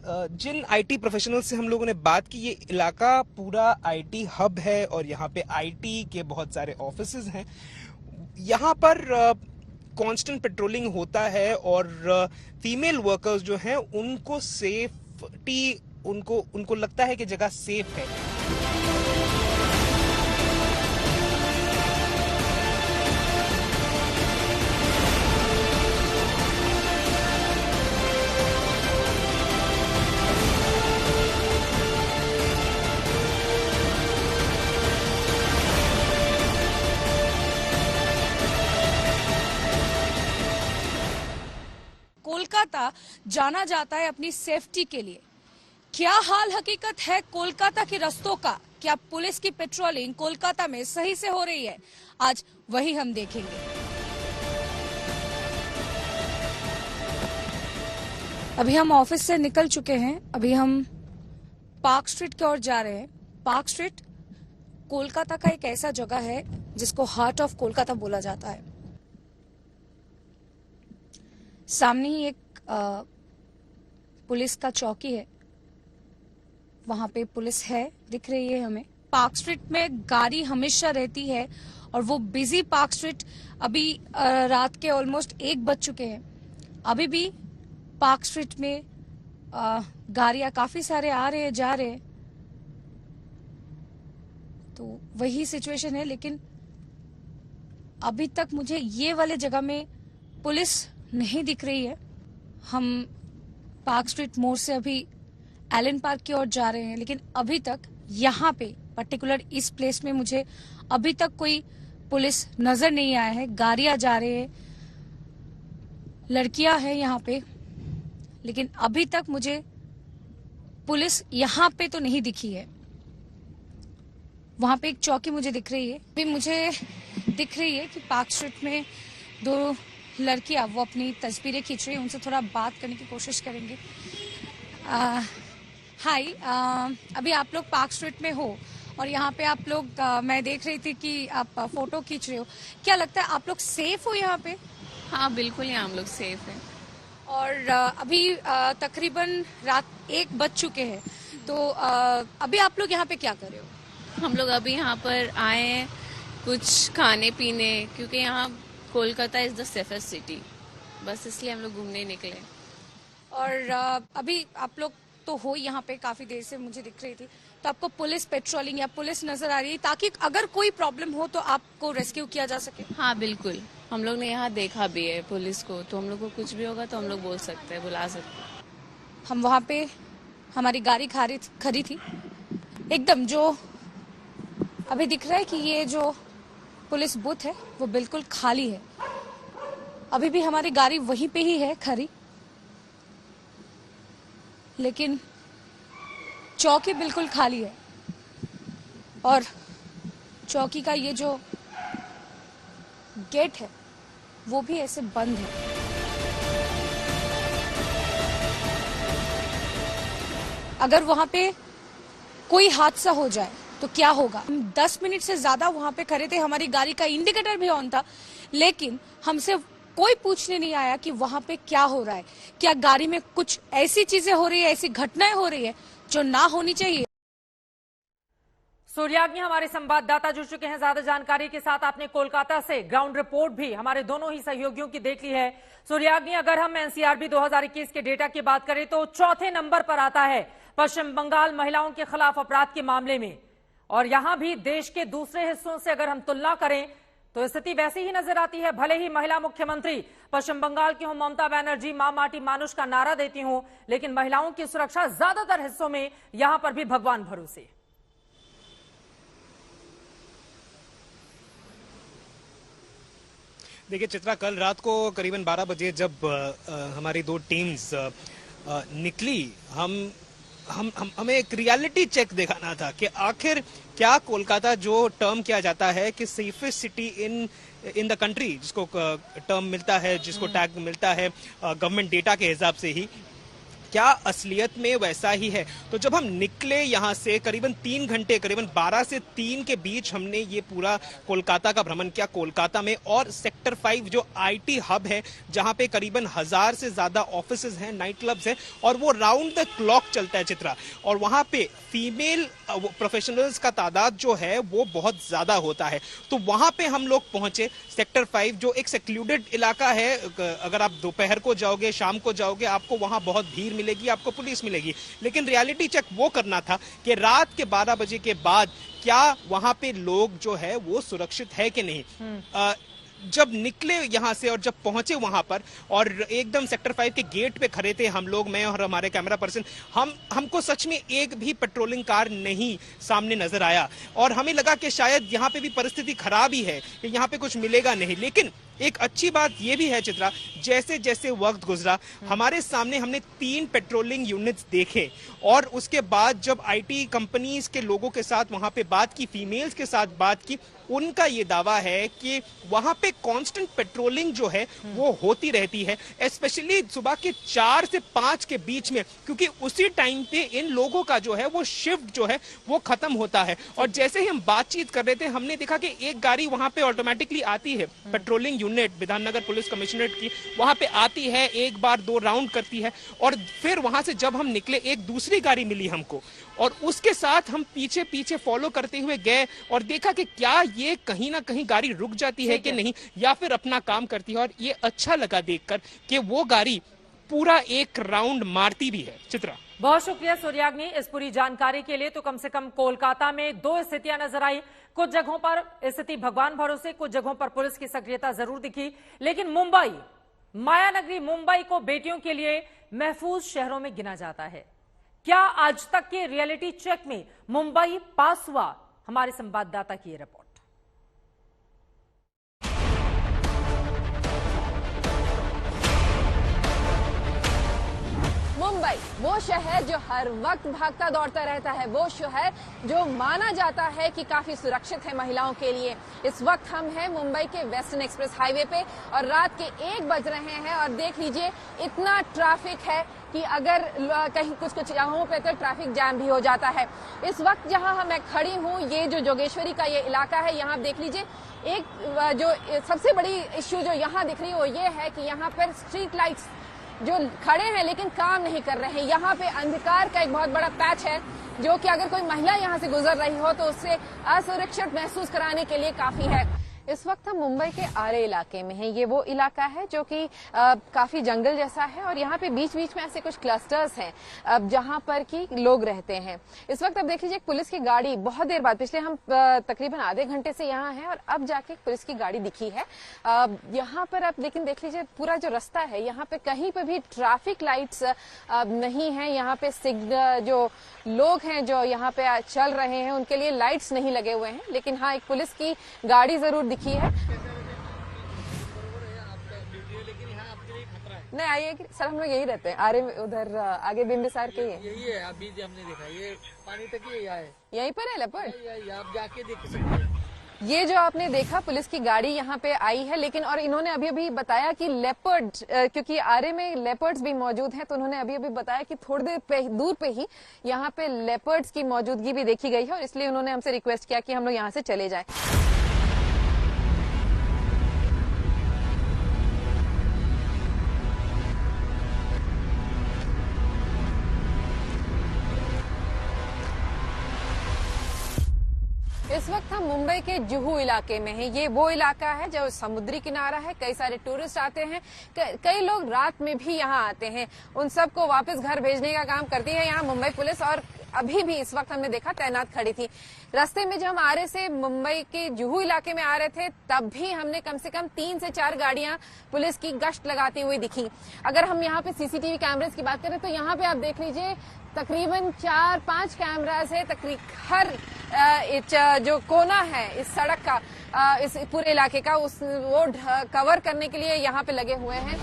जिन आईटी प्रोफेशनल से हम लोगों ने बात की, ये इलाका पूरा आईटी हब है और यहाँ पे आईटी के बहुत सारे ऑफिसेज हैं। यहाँ पर कांस्टेंट पेट्रोलिंग होता है और फीमेल वर्कर्स जो हैं उनको सेफ्टी, उनको लगता है कि जगह सेफ है। कोलकाता जाना जाता है अपनी सेफ्टी के लिए। क्या हाल हकीकत है कोलकाता के रास्तों का? क्या पुलिस की पेट्रोलिंग कोलकाता में सही से हो रही है? आज वही हम देखेंगे। अभी हम ऑफिस से निकल चुके हैं, अभी हम पार्क स्ट्रीट की ओर जा रहे हैं। पार्क स्ट्रीट कोलकाता का एक ऐसा जगह है जिसको हार्ट ऑफ कोलकाता बोला जाता है। सामने ही एक पुलिस का चौकी है, वहां पे पुलिस है, दिख रही है हमें। पार्क स्ट्रीट में गाड़ी हमेशा रहती है और वो बिजी पार्क स्ट्रीट अभी रात के ऑलमोस्ट 1 बज चुके हैं। अभी भी पार्क स्ट्रीट में गाड़ियां काफी सारे आ रहे हैं, जा रहे हैं, तो वही सिचुएशन है। लेकिन अभी तक मुझे ये वाले जगह में पुलिस नहीं दिख रही है। हम पार्क स्ट्रीट मोड़ से अभी एलन पार्क की ओर जा रहे हैं, लेकिन अभी तक यहाँ पे पर्टिकुलर इस प्लेस में मुझे अभी तक कोई पुलिस नजर नहीं आया है। गाड़ियां जा रहे हैं, लड़कियां हैं यहाँ पे, लेकिन अभी तक मुझे पुलिस यहाँ पे तो नहीं दिखी है। वहां पे एक चौकी मुझे दिख रही है। अभी मुझे दिख रही है कि पार्क स्ट्रीट में 2 लड़कियां वो अपनी तस्वीरें खींच रही हैं। उनसे थोड़ा बात करने की कोशिश करेंगे। हाय, अभी आप लोग पार्क स्ट्रीट में हो और यहाँ पे आप लोग मैं देख रही थी कि आप फोटो खींच रहे हो। क्या लगता है आप लोग सेफ हो यहाँ पे? हाँ बिल्कुल, यहाँ हम लोग सेफ हैं। और अभी तकरीबन रात 1 बज चुके हैं, तो अभी आप लोग यहाँ पे क्या कर रहे हो? हम लोग अभी यहाँ पर आए हैं कुछ खाने पीने, क्योंकि यहाँ Kolkata is the safest city, बस इसलिए हम लोग घूमने निकले। और अभी आप लोग तो हो यहाँ पे काफी देर से, मुझे दिख रही थी, तो आपको पुलिस पेट्रोलिंग या पुलिस नजर आ रही है ताकि अगर कोई प्रॉब्लम हो तो आपको रेस्क्यू किया जा सके? हाँ बिल्कुल, हम लोग ने यहाँ देखा भी है पुलिस को, तो हम लोग को कुछ भी होगा तो हम लोग बोल सकते हैं, बुला सकते हैं। हम वहाँ पे हमारी गाड़ी खड़ी थी एकदम, जो अभी दिख रहा है कि ये जो पुलिस बूथ है वो बिल्कुल खाली है। अभी भी हमारी गाड़ी वहीं पे ही है खड़ी, लेकिन चौकी बिल्कुल खाली है और चौकी का ये जो गेट है वो भी ऐसे बंद है। अगर वहां पे कोई हादसा हो जाए तो क्या होगा? हम 10 मिनट से ज्यादा वहां पे खड़े थे, हमारी गाड़ी का इंडिकेटर भी ऑन था, लेकिन हमसे कोई पूछने नहीं आया कि वहां पे क्या हो रहा है। क्या गाड़ी में कुछ ऐसी चीजें हो रही है, ऐसी घटनाएं हो रही है जो ना होनी चाहिए? सूर्याग्नि हमारे संवाददाता जुड़ चुके हैं ज्यादा जानकारी के साथ। आपने कोलकाता से ग्राउंड रिपोर्ट भी हमारे दोनों ही सहयोगियों की देख ली है। सूर्याग्नि, अगर हम एनसीआरबी 2021 के डेटा की बात करें तो चौथे नंबर पर आता है पश्चिम बंगाल महिलाओं के खिलाफ अपराध के मामले में, और यहां भी देश के दूसरे हिस्सों से अगर हम तुलना करें तो स्थिति वैसी ही नजर आती है। भले ही महिला मुख्यमंत्री पश्चिम बंगाल की हूं ममता बनर्जी मां माटी मानुष का नारा देती हूं, लेकिन महिलाओं की सुरक्षा ज्यादातर हिस्सों में यहां पर भी भगवान भरोसे। देखिए चित्रा, कल रात को करीबन 12 बजे जब हमारी दो टीम्स निकली, हमें एक रियलिटी चेक दिखाना था कि आखिर क्या कोलकाता जो टर्म किया जाता है कि safest city in the country, जिसको टर्म मिलता है, जिसको टैग मिलता है गवर्नमेंट डेटा के हिसाब से ही, क्या असलियत में वैसा ही है। तो जब हम निकले यहाँ से करीबन 3 घंटे, करीबन 12 से 3 के बीच हमने ये पूरा कोलकाता का भ्रमण किया। कोलकाता में और सेक्टर 5 जो आईटी हब है, जहाँ पे करीबन 1000 से ज्यादा ऑफिसेज हैं, नाइट क्लब्स हैं, और वो राउंड द क्लॉक चलता है चित्रा। और वहाँ पे फीमेल प्रोफेशनल्स का तादाद जो है वो बहुत ज्यादा होता है। तो वहाँ पे हम लोग पहुंचे। सेक्टर 5 जो एक सेक्लूडेड इलाका है, अगर आप दोपहर को जाओगे, शाम को जाओगे, आपको वहाँ बहुत भीड़ मिलेगी, आपको पुलिस मिलेगी। लेकिन रियलिटी चेक वो करना था कि रात के 12 बजे के बाद क्या वहां पे लोग जो है वो सुरक्षित है कि नहीं। जब निकले यहाँ से और जब पहुंचे वहां पर, और एकदम सेक्टर 5 के गेट पे खड़े थे हम लोग, मैं और हमारे कैमरा पर्सन, हमको सच में एक भी पेट्रोलिंग कार नहीं सामने नजर आया। और हमें लगा कि शायद यहाँ पे भी परिस्थिति खराब ही है, कि यहाँ पे कुछ मिलेगा नहीं। लेकिन एक अच्छी बात यह भी है चित्रा, जैसे जैसे वक्त गुजरा हमारे सामने हमने 3 पेट्रोलिंग यूनिट्स देखे, और उसके बाद जब आईटी कंपनीज के लोगों के साथ वहां पे बात की, फीमेल्स के साथ बात की, उनका ये दावा है कि वहां पे कांस्टेंट पेट्रोलिंग जो है वो होती रहती है, स्पेशली सुबह के 4 से 5 के बीच में, क्योंकि उसी टाइम पे इन लोगों का जो है वो शिफ्ट जो है वो खत्म होता है। और जैसे ही हम बातचीत कर रहे थे, हमने देखा कि एक गाड़ी वहां पे ऑटोमेटिकली आती है, patrolling unit Bidhannagar police commissionerate की, वहां पे आती है, एक बार 2 राउंड करती है, और फिर वहां से जब हम निकले एक दूसरी गाड़ी मिली हमको, और उसके साथ हम पीछे पीछे फॉलो करते हुए गए और देखा कि क्या ये कहीं ना कहीं गाड़ी रुक जाती है कि नहीं, या फिर अपना काम करती है। और ये अच्छा लगा देखकर कि वो गाड़ी पूरा एक राउंड मारती भी है। चित्रा, बहुत शुक्रिया सूर्याग्नि इस पूरी जानकारी के लिए। तो कम से कम कोलकाता में 2 स्थितियां नजर आई। कुछ जगहों पर स्थिति भगवान भरोसे, कुछ जगहों पर पुलिस की सक्रियता जरूर दिखी, लेकिन मुंबई, मायानगरी मुंबई को बेटियों के लिए महफूज शहरों में गिना जाता है। क्या आज तक के रियलिटी चेक में मुंबई पास हुआ? हमारे संवाददाता की ये रिपोर्ट। मुंबई वो शहर जो हर वक्त भागता दौड़ता रहता है, वो शहर जो माना जाता है कि काफी सुरक्षित है महिलाओं के लिए। इस वक्त हम हैं मुंबई के वेस्टर्न एक्सप्रेस हाईवे पे, और रात के 1 बज रहे हैं, और देख लीजिए इतना ट्रैफिक है कि अगर कहीं कुछ जगहों पे तो ट्रैफिक जैम भी हो जाता है। इस वक्त जहां मैं खड़ी हूं, ये जो जोगेश्वरी का ये इलाका है, यहाँ आप देख लीजिए, एक जो सबसे बड़ी इश्यू जो यहाँ दिख रही है वो ये है कि यहाँ पर स्ट्रीट लाइट्स जो खड़े हैं लेकिन काम नहीं कर रहे हैं। यहाँ पे अंधकार का एक बहुत बड़ा पैच है, जो कि अगर कोई महिला यहाँ से गुजर रही हो तो उससे असुरक्षित महसूस कराने के लिए काफी है। इस वक्त हम मुंबई के आरे इलाके में हैं। ये वो इलाका है जो कि काफी जंगल जैसा है, और यहाँ पे बीच बीच में ऐसे कुछ क्लस्टर्स हैं जहाँ पर कि लोग रहते हैं। इस वक्त अब देख लीजिए पुलिस की गाड़ी बहुत देर बाद, पिछले हम तकरीबन आधे घंटे से यहाँ हैं, और अब जाके पुलिस की गाड़ी दिखी है यहाँ पर। अब लेकिन देख लीजिए पूरा जो रास्ता है, यहाँ पे कहीं पे भी ट्रैफिक लाइट्स नहीं है। यहाँ पे सिग्नल, जो लोग हैं जो यहाँ पे चल रहे हैं, उनके लिए लाइट्स नहीं लगे हुए हैं, लेकिन हाँ एक पुलिस की गाड़ी जरूर दिखी है। नहीं आइए सर, हम लोग यही रहते हैं, आरे उधर आगे बिंबिसार के यही है। अभी हमने देखा ये पानी तक ही है, यहीं पर है लेपर्ड, आप जाके देख सकते हैं। ये जो आपने देखा पुलिस की गाड़ी यहाँ पे आई है, लेकिन और इन्होंने अभी अभी बताया कि लेपर्ड, क्योंकि आरे में लेपर्ड्स भी मौजूद हैं, तो उन्होंने अभी अभी बताया कि थोड़ी देर दूर पे ही यहाँ पे लेपर्ड्स की मौजूदगी भी देखी गई है, और इसलिए उन्होंने हमसे रिक्वेस्ट किया कि हम लोग यहाँ से चले जाएं। इस वक्त हम मुंबई के जुहू इलाके में हैं। ये वो इलाका है जो समुद्री किनारा है, कई सारे टूरिस्ट आते हैं, कई लोग रात में भी यहाँ आते हैं। उन सबको वापस घर भेजने का काम करती है यहाँ मुंबई पुलिस, और अभी भी इस वक्त हमने देखा तैनात खड़ी थी। रास्ते में जब हम आ रहे थे, मुंबई के जुहू इलाके में आ रहे थे, तब भी हमने कम से कम 3 से 4 गाड़ियां पुलिस की गश्त लगाती हुई दिखी। अगर हम यहाँ पे सीसीटीवी कैमरेज की बात करें तो यहाँ पे आप देख लीजिए तकरीबन 4-5 कैमरास है। हर जो कोना है इस सड़क का, इस पूरे इलाके का, वो कवर करने के लिए यहाँ पे लगे हुए हैं।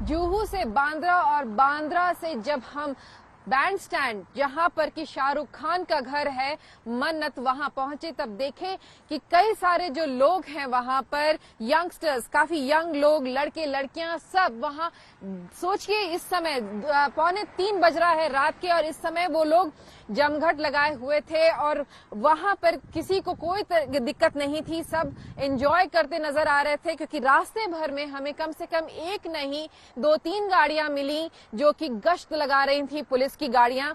जुहू से बांद्रा और बांद्रा से जब हम बैंड स्टैंड जहां पर कि शाहरुख खान का घर है मन्नत, वहां पहुंचे, तब देखे कि कई सारे जो लोग हैं वहां पर, यंगस्टर्स, काफी यंग लोग, लड़के लड़कियां, सब वहां। सोचिए इस समय 2:45 बज रहा है रात के, और इस समय वो लोग जमघट लगाए हुए थे और वहां पर किसी को कोई दिक्कत नहीं थी। सब एंजॉय करते नजर आ रहे थे, क्योंकि रास्ते भर में हमें कम से कम 1 नहीं 2-3 गाड़ियां मिली जो कि गश्त लगा रही थी, पुलिस की गाड़ियां।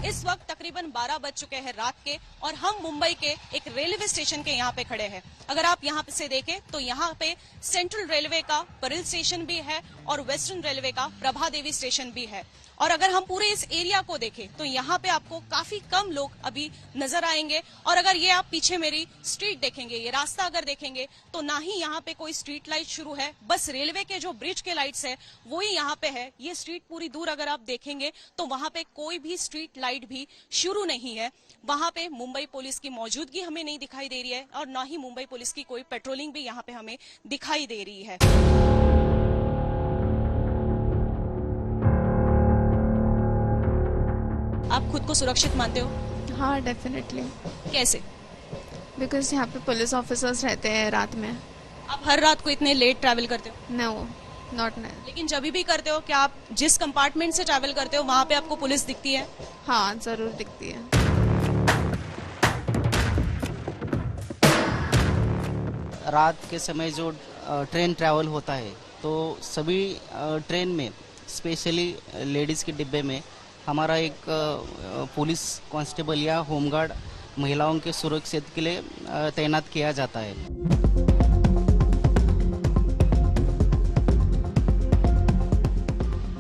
इस वक्त तकरीबन 12 बज चुके हैं रात के, और हम मुंबई के एक रेलवे स्टेशन के यहाँ पे खड़े हैं। अगर आप यहाँ से देखें तो यहाँ पे सेंट्रल रेलवे का परेल स्टेशन भी है और वेस्टर्न रेलवे का प्रभा देवी स्टेशन भी है। और अगर हम पूरे इस एरिया को देखें तो यहाँ पे आपको काफी कम लोग अभी नजर आएंगे। और अगर ये आप पीछे मेरी स्ट्रीट देखेंगे, ये रास्ता अगर देखेंगे, तो ना ही यहाँ पे कोई स्ट्रीट लाइट शुरू है, बस रेलवे के जो ब्रिज के लाइट्स है वो ही यहाँ पे है। ये स्ट्रीट पूरी दूर अगर आप देखेंगे तो वहां पे कोई भी स्ट्रीट लाइट भी शुरू नहीं है। वहां पे मुंबई पुलिस की मौजूदगी हमें नहीं दिखाई दे रही है, और ना ही मुंबई पुलिस की कोई पेट्रोलिंग भी यहाँ पे हमें दिखाई दे रही है। आप खुद को सुरक्षित मानते हो? हाँ, डेफिनेटली। कैसे? बिकॉज यहाँ पे पुलिस ऑफिसर्स रहते हैं रात में। आप हर रात को इतने लेट ट्रैवल करते हो? No, not no. लेकिन जब भी करते हो, क्या आप जिस कंपार्टमेंट से ट्रैवल करते हो वहाँ पे आपको पुलिस दिखती है? हाँ, जरूर दिखती है। रात के समय जो ट्रेन ट्रैवल होता है तो सभी ट्रेन में, स्पेशली लेडीज़ के डिब्बे में, हमारा एक पुलिस कांस्टेबल या होमगार्ड महिलाओं के सुरक्षा के लिए तैनात किया जाता है।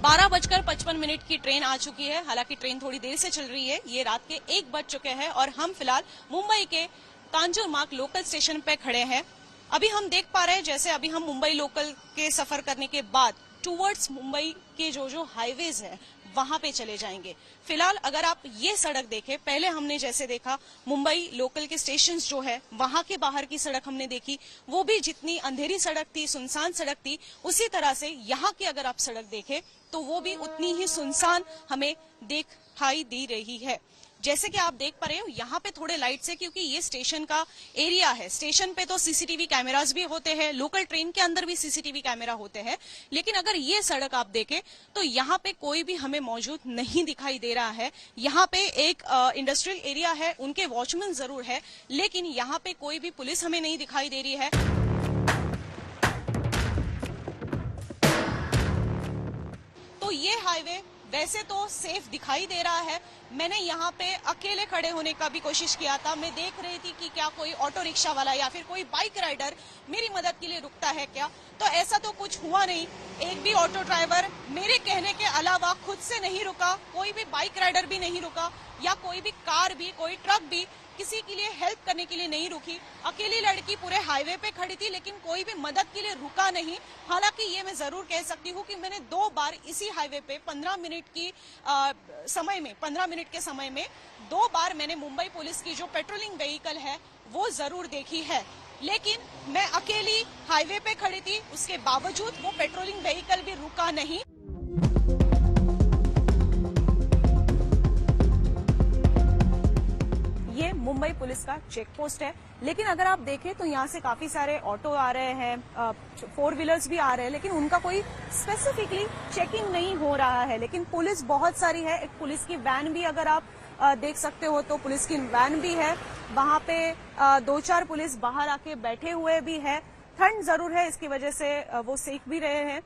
12:55 की ट्रेन आ चुकी है। हालांकि ट्रेन थोड़ी देर से चल रही है। ये रात के 1 बज चुके हैं और हम फिलहाल मुंबई के कांजूरमार्ग लोकल स्टेशन पे खड़े हैं। अभी हम देख पा रहे हैं जैसे अभी हम मुंबई लोकल के सफर करने के बाद टूवर्ड्स मुंबई के जो हाईवेज है वहां पे चले जाएंगे। फिलहाल अगर आप ये सड़क देखें, पहले हमने जैसे देखा मुंबई लोकल के स्टेशंस जो है वहां के बाहर की सड़क हमने देखी, वो भी जितनी अंधेरी सड़क थी, सुनसान सड़क थी, उसी तरह से यहाँ की अगर आप सड़क देखें तो वो भी उतनी ही सुनसान हमें दिखाई दे रही है। जैसे कि आप देख पा रहे हो यहाँ पे थोड़े लाइट्स है, क्योंकि ये स्टेशन का एरिया है। स्टेशन पे तो सीसीटीवी कैमरास भी होते हैं, लोकल ट्रेन के अंदर भी सीसीटीवी कैमरा होते हैं, लेकिन अगर ये सड़क आप देखें तो यहाँ पे कोई भी हमें मौजूद नहीं दिखाई दे रहा है। यहाँ पे एक इंडस्ट्रियल एरिया है, उनके वॉचमैन जरूर है, लेकिन यहाँ पे कोई भी पुलिस हमें नहीं दिखाई दे रही है। तो ये हाईवे वैसे तो सेफ दिखाई दे रहा है। मैंने यहाँ पे अकेले खड़े होने का भी कोशिश किया था। मैं देख रही थी कि क्या कोई ऑटो रिक्शा वाला या फिर कोई बाइक राइडर मेरी मदद के लिए रुकता है क्या, तो ऐसा तो कुछ हुआ नहीं। एक भी ऑटो ड्राइवर मेरे कहने के अलावा खुद से नहीं रुका, कोई भी बाइक राइडर भी नहीं रुका, या कोई भी कार भी, कोई ट्रक भी किसी के लिए हेल्प करने के लिए नहीं रुकी। अकेली लड़की पूरे हाईवे पे खड़ी थी, लेकिन कोई भी मदद के लिए रुका नहीं। हालांकि ये मैं जरूर कह सकती हूँ कि मैंने 2 बार इसी हाईवे पे 15 मिनट के समय में 2 बार मैंने मुंबई पुलिस की जो पेट्रोलिंग व्हीकल है वो जरूर देखी है। लेकिन मैं अकेली हाईवे पे खड़ी थी, उसके बावजूद वो पेट्रोलिंग व्हीकल भी रुका नहीं। ये मुंबई पुलिस का चेक पोस्ट है, लेकिन अगर आप देखें तो यहाँ से काफी सारे ऑटो आ रहे हैं, 4 व्हीलर्स भी आ रहे हैं, लेकिन उनका कोई स्पेसिफिकली चेकिंग नहीं हो रहा है। लेकिन पुलिस बहुत सारी है। एक पुलिस की वैन भी अगर आप देख सकते हो तो पुलिस की वैन भी है, वहां पे 2-4 पुलिस बाहर आके बैठे हुए भी है। ठंड जरूर है, इसकी वजह से वो सेक भी रहे हैं।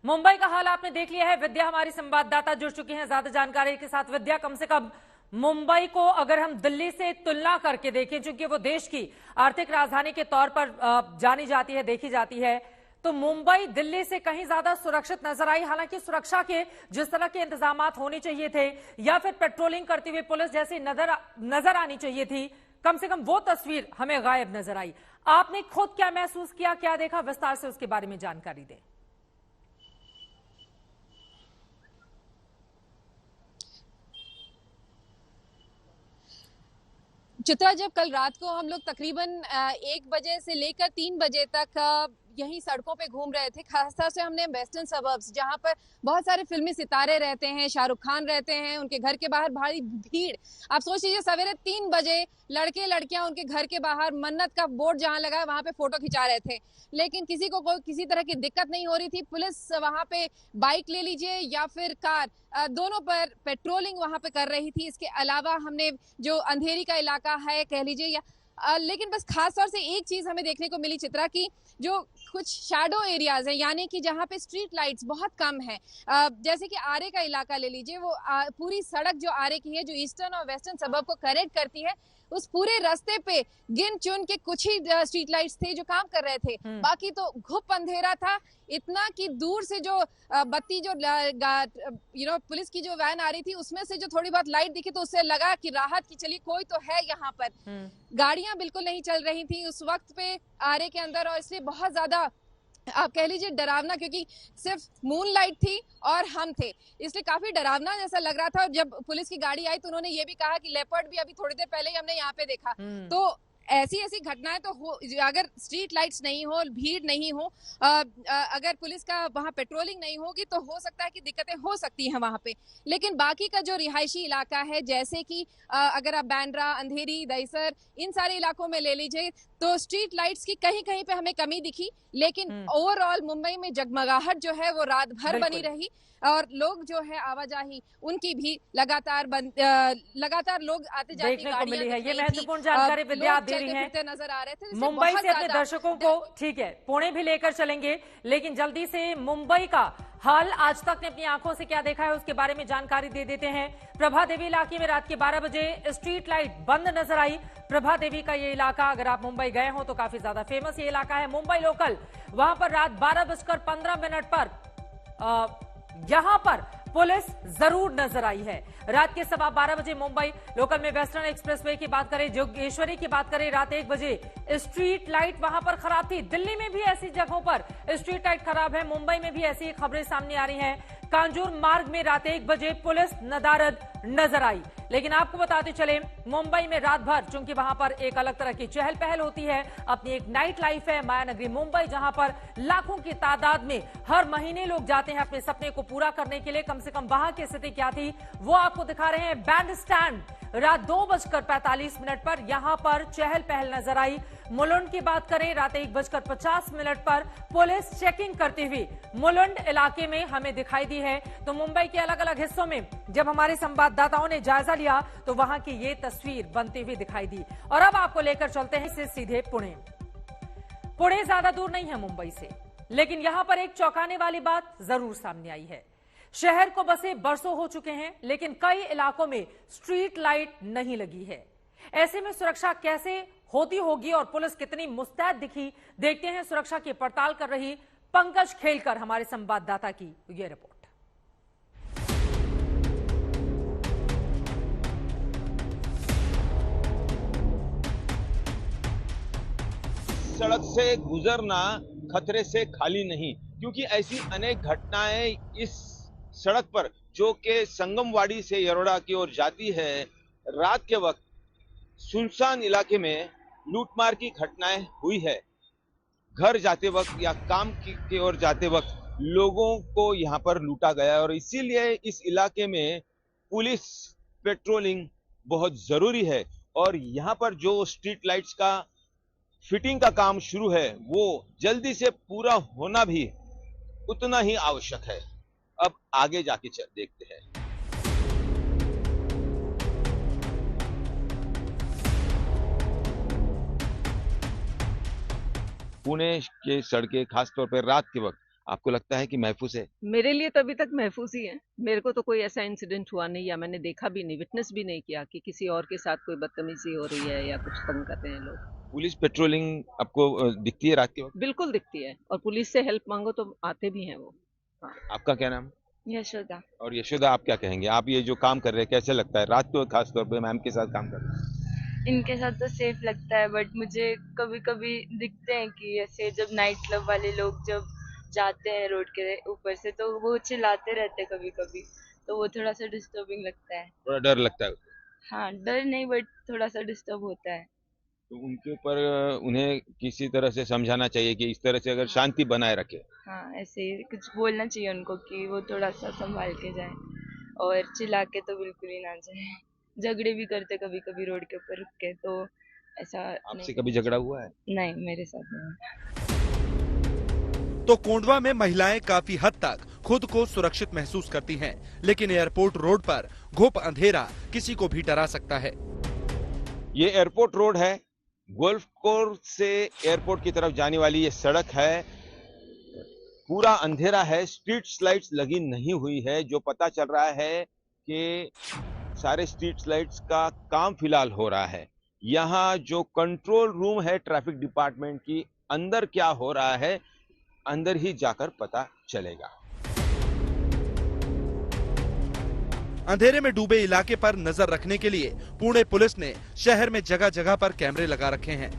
मुंबई का हाल आपने देख लिया है। विद्या हमारी संवाददाता जुड़ चुकी हैं ज्यादा जानकारी के साथ। विद्या, कम से कम मुंबई को अगर हम दिल्ली से तुलना करके देखें, चूंकि वो देश की आर्थिक राजधानी के तौर पर जानी जाती है, देखी जाती है, तो मुंबई दिल्ली से कहीं ज्यादा सुरक्षित नजर आई। हालांकि सुरक्षा के जिस तरह के इंतजामात होने चाहिए थे या फिर पेट्रोलिंग करती हुई पुलिस जैसी नजर आनी चाहिए थी, कम से कम वो तस्वीर हमें गायब नजर आई। आपने खुद क्या महसूस किया, क्या देखा, विस्तार से उसके बारे में जानकारी दें। चित्रा, जब कल रात को हम लोग तकरीबन 1 बजे से लेकर 3 बजे तक यहीं सड़कों पे घूम रहे थे, खासतौर से हमने वेस्टर्न सबर्ब्स जहां पर बहुत सारे फिल्मी सितारे रहते हैं, शाहरुख खान रहते हैं, उनके घर के बाहर भारी भीड़। आप सोच लीजिए सवेरे 3 बजे लड़के लड़कियां उनके घर के बाहर मन्नत का बोर्ड जहां लगा है वहां पे फोटो खिंचा रहे थे, लेकिन किसी को कोई किसी तरह की दिक्कत नहीं हो रही थी। पुलिस वहां पे बाइक ले लीजिए या फिर कार, दोनों पर पेट्रोलिंग वहां पे कर रही थी। इसके अलावा हमने जो अंधेरी का इलाका है कह लीजिए या लेकिन बस खास तौर से एक चीज हमें देखने को मिली चित्रा की, जो कुछ शैडो एरियाज हैं, यानी कि जहां पे स्ट्रीट लाइट्स बहुत कम है। जैसे कि आरे का इलाका ले लीजिए, वो पूरी सड़क जो आरे की है, जो ईस्टर्न और वेस्टर्न सबर्ब को कनेक्ट करती है, उस पूरे रास्ते पे गिन चुन के कुछ ही स्ट्रीट लाइट्स थे जो काम कर रहे थे, बाकी तो घुप अंधेरा था। इतना कि दूर से जो बत्ती जो पुलिस की जो वैन आ रही थी उसमें से जो थोड़ी बहुत लाइट दिखी तो उससे लगा कि राहत की चलिए कोई तो है यहाँ पर। गाड़ियां बिल्कुल नहीं चल रही थी उस वक्त पे आरे के अंदर, और इसलिए बहुत ज्यादा आप कह लीजिए डरावना, क्योंकि सिर्फ मून लाइट थी और हम थे, इसलिए काफी डरावना जैसा लग रहा था। और जब पुलिस की गाड़ी आई तो उन्होंने ये भी कहा कि लेपर्ड भी अभी थोड़ी देर पहले ही हमने यहाँ पे देखा। तो ऐसी घटनाएं तो हो, अगर स्ट्रीट लाइट्स नहीं हो, भीड़ नहीं हो, अगर पुलिस का वहां पेट्रोलिंग नहीं होगी तो हो सकता है कि दिक्कतें हो सकती हैं वहां पे। लेकिन बाकी का जो रिहायशी इलाका है, जैसे कि अगर आप बांद्रा, अंधेरी, दहिसर, इन सारे इलाकों में ले लीजिए, तो स्ट्रीट लाइट्स की कहीं कहीं पे हमें कमी दिखी, लेकिन ओवरऑल मुंबई में जगमगाहट जो है वो रात भर बनी रही। और लोग जो है आवाजाही उनकी भी लगातार लोग आते जाते देखने को मिली है। ये महत्वपूर्ण जानकारी विद्या आप दे रही हैं। नजर आ रहे थे मुंबई से अपने दर्शकों को, ठीक है, पुणे भी लेकर चलेंगे, लेकिन जल्दी से मुंबई का हाल आज तक ने अपनी आंखों से क्या देखा है उसके बारे में जानकारी दे देते हैं। प्रभा देवी इलाके में रात के 12 बजे स्ट्रीट लाइट बंद नजर आई। प्रभा देवी का ये इलाका, अगर आप मुंबई गए हो तो काफी ज्यादा फेमस ये इलाका है, मुंबई लोकल। वहां पर रात 12:15 पर यहां पर पुलिस जरूर नजर आई है। रात के 12:15 बजे मुंबई लोकल में वेस्टर्न एक्सप्रेसवे की बात करें, जोगेश्वरी की बात करें, रात 1 बजे स्ट्रीट लाइट वहां पर खराब थी। दिल्ली में भी ऐसी जगहों पर स्ट्रीट लाइट खराब है, मुंबई में भी ऐसी खबरें सामने आ रही हैं। कांजूर मार्ग में रात 1 बजे पुलिस नदारद नजर आई। लेकिन आपको बताते चले, मुंबई में रात भर चूंकि वहां पर एक अलग तरह की चहल पहल होती है, अपनी एक नाइट लाइफ है, मायानगरी मुंबई, जहां पर लाखों की तादाद में हर महीने लोग जाते हैं अपने सपने को पूरा करने के लिए। कम से कम वहां की स्थिति क्या थी वो आपको दिखा रहे हैं। बैंड स्टैंड रात 2:45 पर यहां पर चहल पहल नजर आई। मुलुंड की बात करें, रात 1:50 पर पुलिस चेकिंग करती हुई मुलुंड इलाके में हमें दिखाई दी है। तो मुंबई के अलग अलग हिस्सों में जब हमारे संवाददाताओं ने जायजा लिया तो वहां की ये तस्वीर बनती हुई दिखाई दी। और अब आपको लेकर चलते हैं इससे सीधे पुणे। पुणे ज्यादा दूर नहीं है मुंबई से, लेकिन यहां पर एक चौंकाने वाली बात जरूर सामने आई है। शहर को बसे बरसों हो चुके हैं, लेकिन कई इलाकों में स्ट्रीट लाइट नहीं लगी है। ऐसे में सुरक्षा कैसे होती होगी और पुलिस कितनी मुस्तैद दिखी, देखते हैं सुरक्षा की पड़ताल कर रही पंकज खेलकर हमारे संवाददाता की ये रिपोर्ट। सड़क से गुजरना खतरे से खाली नहीं, क्योंकि ऐसी अनेक घटनाएं इस सड़क पर जो कि संगमवाड़ी से यरोड़ा की ओर जाती है, रात के वक्त सुनसान इलाके में लूटमार की घटनाएं हुई है। घर जाते वक्त या काम की ओर जाते वक्त लोगों को यहां पर लूटा गया, और इसीलिए इस इलाके में पुलिस पेट्रोलिंग बहुत जरूरी है। और यहां पर जो स्ट्रीट लाइट्स का फिटिंग का काम शुरू है वो जल्दी से पूरा होना भी उतना ही आवश्यक है। अब आगे जाके देखते हैं। पुणे के सड़कें खासतौर पर रात के वक्त आपको लगता है कि महफूज है? मेरे लिए तो अभी तक महफूज ही है। मेरे को तो कोई ऐसा इंसिडेंट हुआ नहीं या मैंने देखा भी नहीं, विटनेस भी नहीं किया कि किसी और के साथ कोई बदतमीजी हो रही है या कुछ तंग कर रहे हैं लोग। पुलिस पेट्रोलिंग आपको दिखती है रात के वक्त? बिल्कुल दिखती है, और पुलिस से हेल्प मांगो तो आते भी हैं वो। हाँ। आपका क्या नाम? यशोदा। और यशोदा, आप क्या कहेंगे? आप ये जो काम कर रहे हैं कैसे लगता है रात को, खासतौर पर मैम के साथ काम कर रहे हैं? इनके साथ तो सेफ लगता है, बट मुझे कभी कभी दिखते हैं कि ऐसे जब नाइट क्लब वाले लोग जब जाते हैं रोड के ऊपर से तो वो चिल्लाते रहते हैं कभी कभी, तो वो थोड़ा सा डिस्टर्बिंग लगता है। थोड़ा डर लगता है? हाँ, डर नहीं बट थोड़ा सा डिस्टर्ब होता है। तो उनके ऊपर उन्हें किसी तरह से समझाना चाहिए कि इस तरह से अगर शांति बनाए रखे। हाँ, ऐसे ही कुछ बोलना चाहिए उनको कि वो थोड़ा सा संभाल के जाए, और चिल्ला के तो बिल्कुल ही ना जाए। झगड़े भी करते कभी कभी रोड के ऊपर रुक के, तो ऐसा आपसे कभी झगड़ा हुआ है? नहीं, मेरे साथ नहीं। तो कोंडवा में महिलाएं काफी हद तक खुद को सुरक्षित महसूस करती हैं, लेकिन एयरपोर्ट रोड पर घुप अंधेरा किसी को भी डरा सकता है। ये एयरपोर्ट रोड है, गोल्फ कोर्स से एयरपोर्ट की तरफ जाने वाली ये सड़क है। पूरा अंधेरा है, स्ट्रीट लाइट्स लगी नहीं हुई है। जो पता चल रहा है कि सारे स्ट्रीट लाइट्स का काम फिलहाल हो रहा है। यहाँ जो कंट्रोल रूम है ट्रैफिक डिपार्टमेंट की, अंदर क्या हो रहा है अंदर ही जाकर पता चलेगा। अंधेरे में डूबे इलाके पर नजर रखने के लिए पुणे पुलिस ने शहर में जगह जगह पर कैमरे लगा रखे हैं।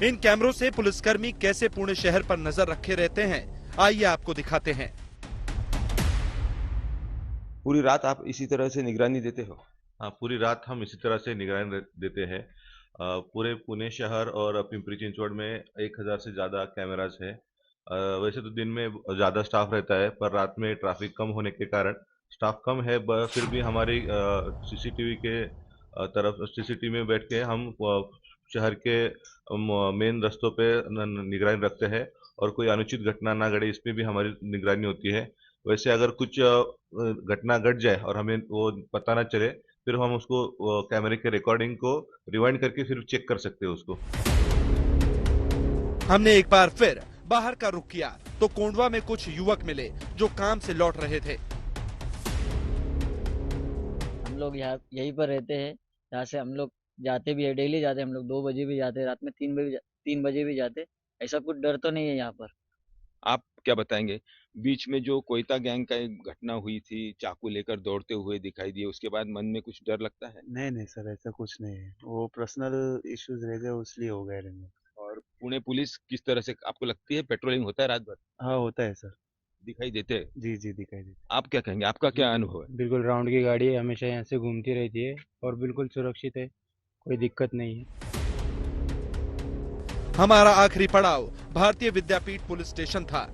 इन कैमरों से पुलिसकर्मी कैसे पुणे शहर पर नजर रखे रहते हैं, आइए आपको दिखाते हैं। पूरी रात आप इसी तरह से निगरानी देते हो? हाँ, पूरी रात हम इसी तरह से निगरानी देते हैं। पूरे पुणे शहर और पिंपरी चिंचवड़ में 1000 से ज्यादा कैमराज है। वैसे तो दिन में ज्यादा स्टाफ रहता है, पर रात में ट्रैफिक कम होने के कारण स्टाफ कम है, फिर भी हमारी सीसीटीवी के तरफ सीसीटीवी में बैठ के हम शहर के मेन रास्तों पे निगरानी रखते हैं, और कोई अनुचित घटना ना घटे इस पे भी हमारी निगरानी होती है। वैसे अगर कुछ घटना घट जाए और हमें वो पता ना चले, फिर हम उसको कैमरे के रिकॉर्डिंग को रिवाइंड करके फिर चेक कर सकते हैं उसको। हमने एक बार फिर बाहर का रुख किया तो कोंडवा में कुछ युवक मिले जो काम से लौट रहे थे। हम लोग यहाँ यहीं पर रहते हैं, यहाँ से हम लोग जाते भी है, डेली जाते हैं। हम लोग 2 बजे भी जाते हैं, रात में 3 बजे भी जाते। ऐसा कुछ डर तो नहीं है यहाँ पर। आप क्या बताएंगे? बीच में जो कोयता गैंग का एक घटना हुई थी, चाकू लेकर दौड़ते हुए दिखाई दिए, उसके बाद मन में कुछ डर लगता है? नहीं सर, ऐसा कुछ नहीं है। वो पर्सनल इश्यूज रह गए, इसलिए हो गए रहेंगे। और पुणे पुलिस किस तरह से आपको लगती है पेट्रोलिंग होता है रात भर? हाँ, होता है सर। दिखाई देते हैं? जी दिखाई देते। आप क्या कहेंगे, आपका क्या अनुभव है? बिल्कुल राउंड की गाड़ी है, हमेशा यहाँ से घूमती रहती है और बिल्कुल सुरक्षित है, कोई दिक्कत नहीं है। हमारा आखिरी पड़ाव भारतीय विद्यापीठ पुलिस स्टेशन था।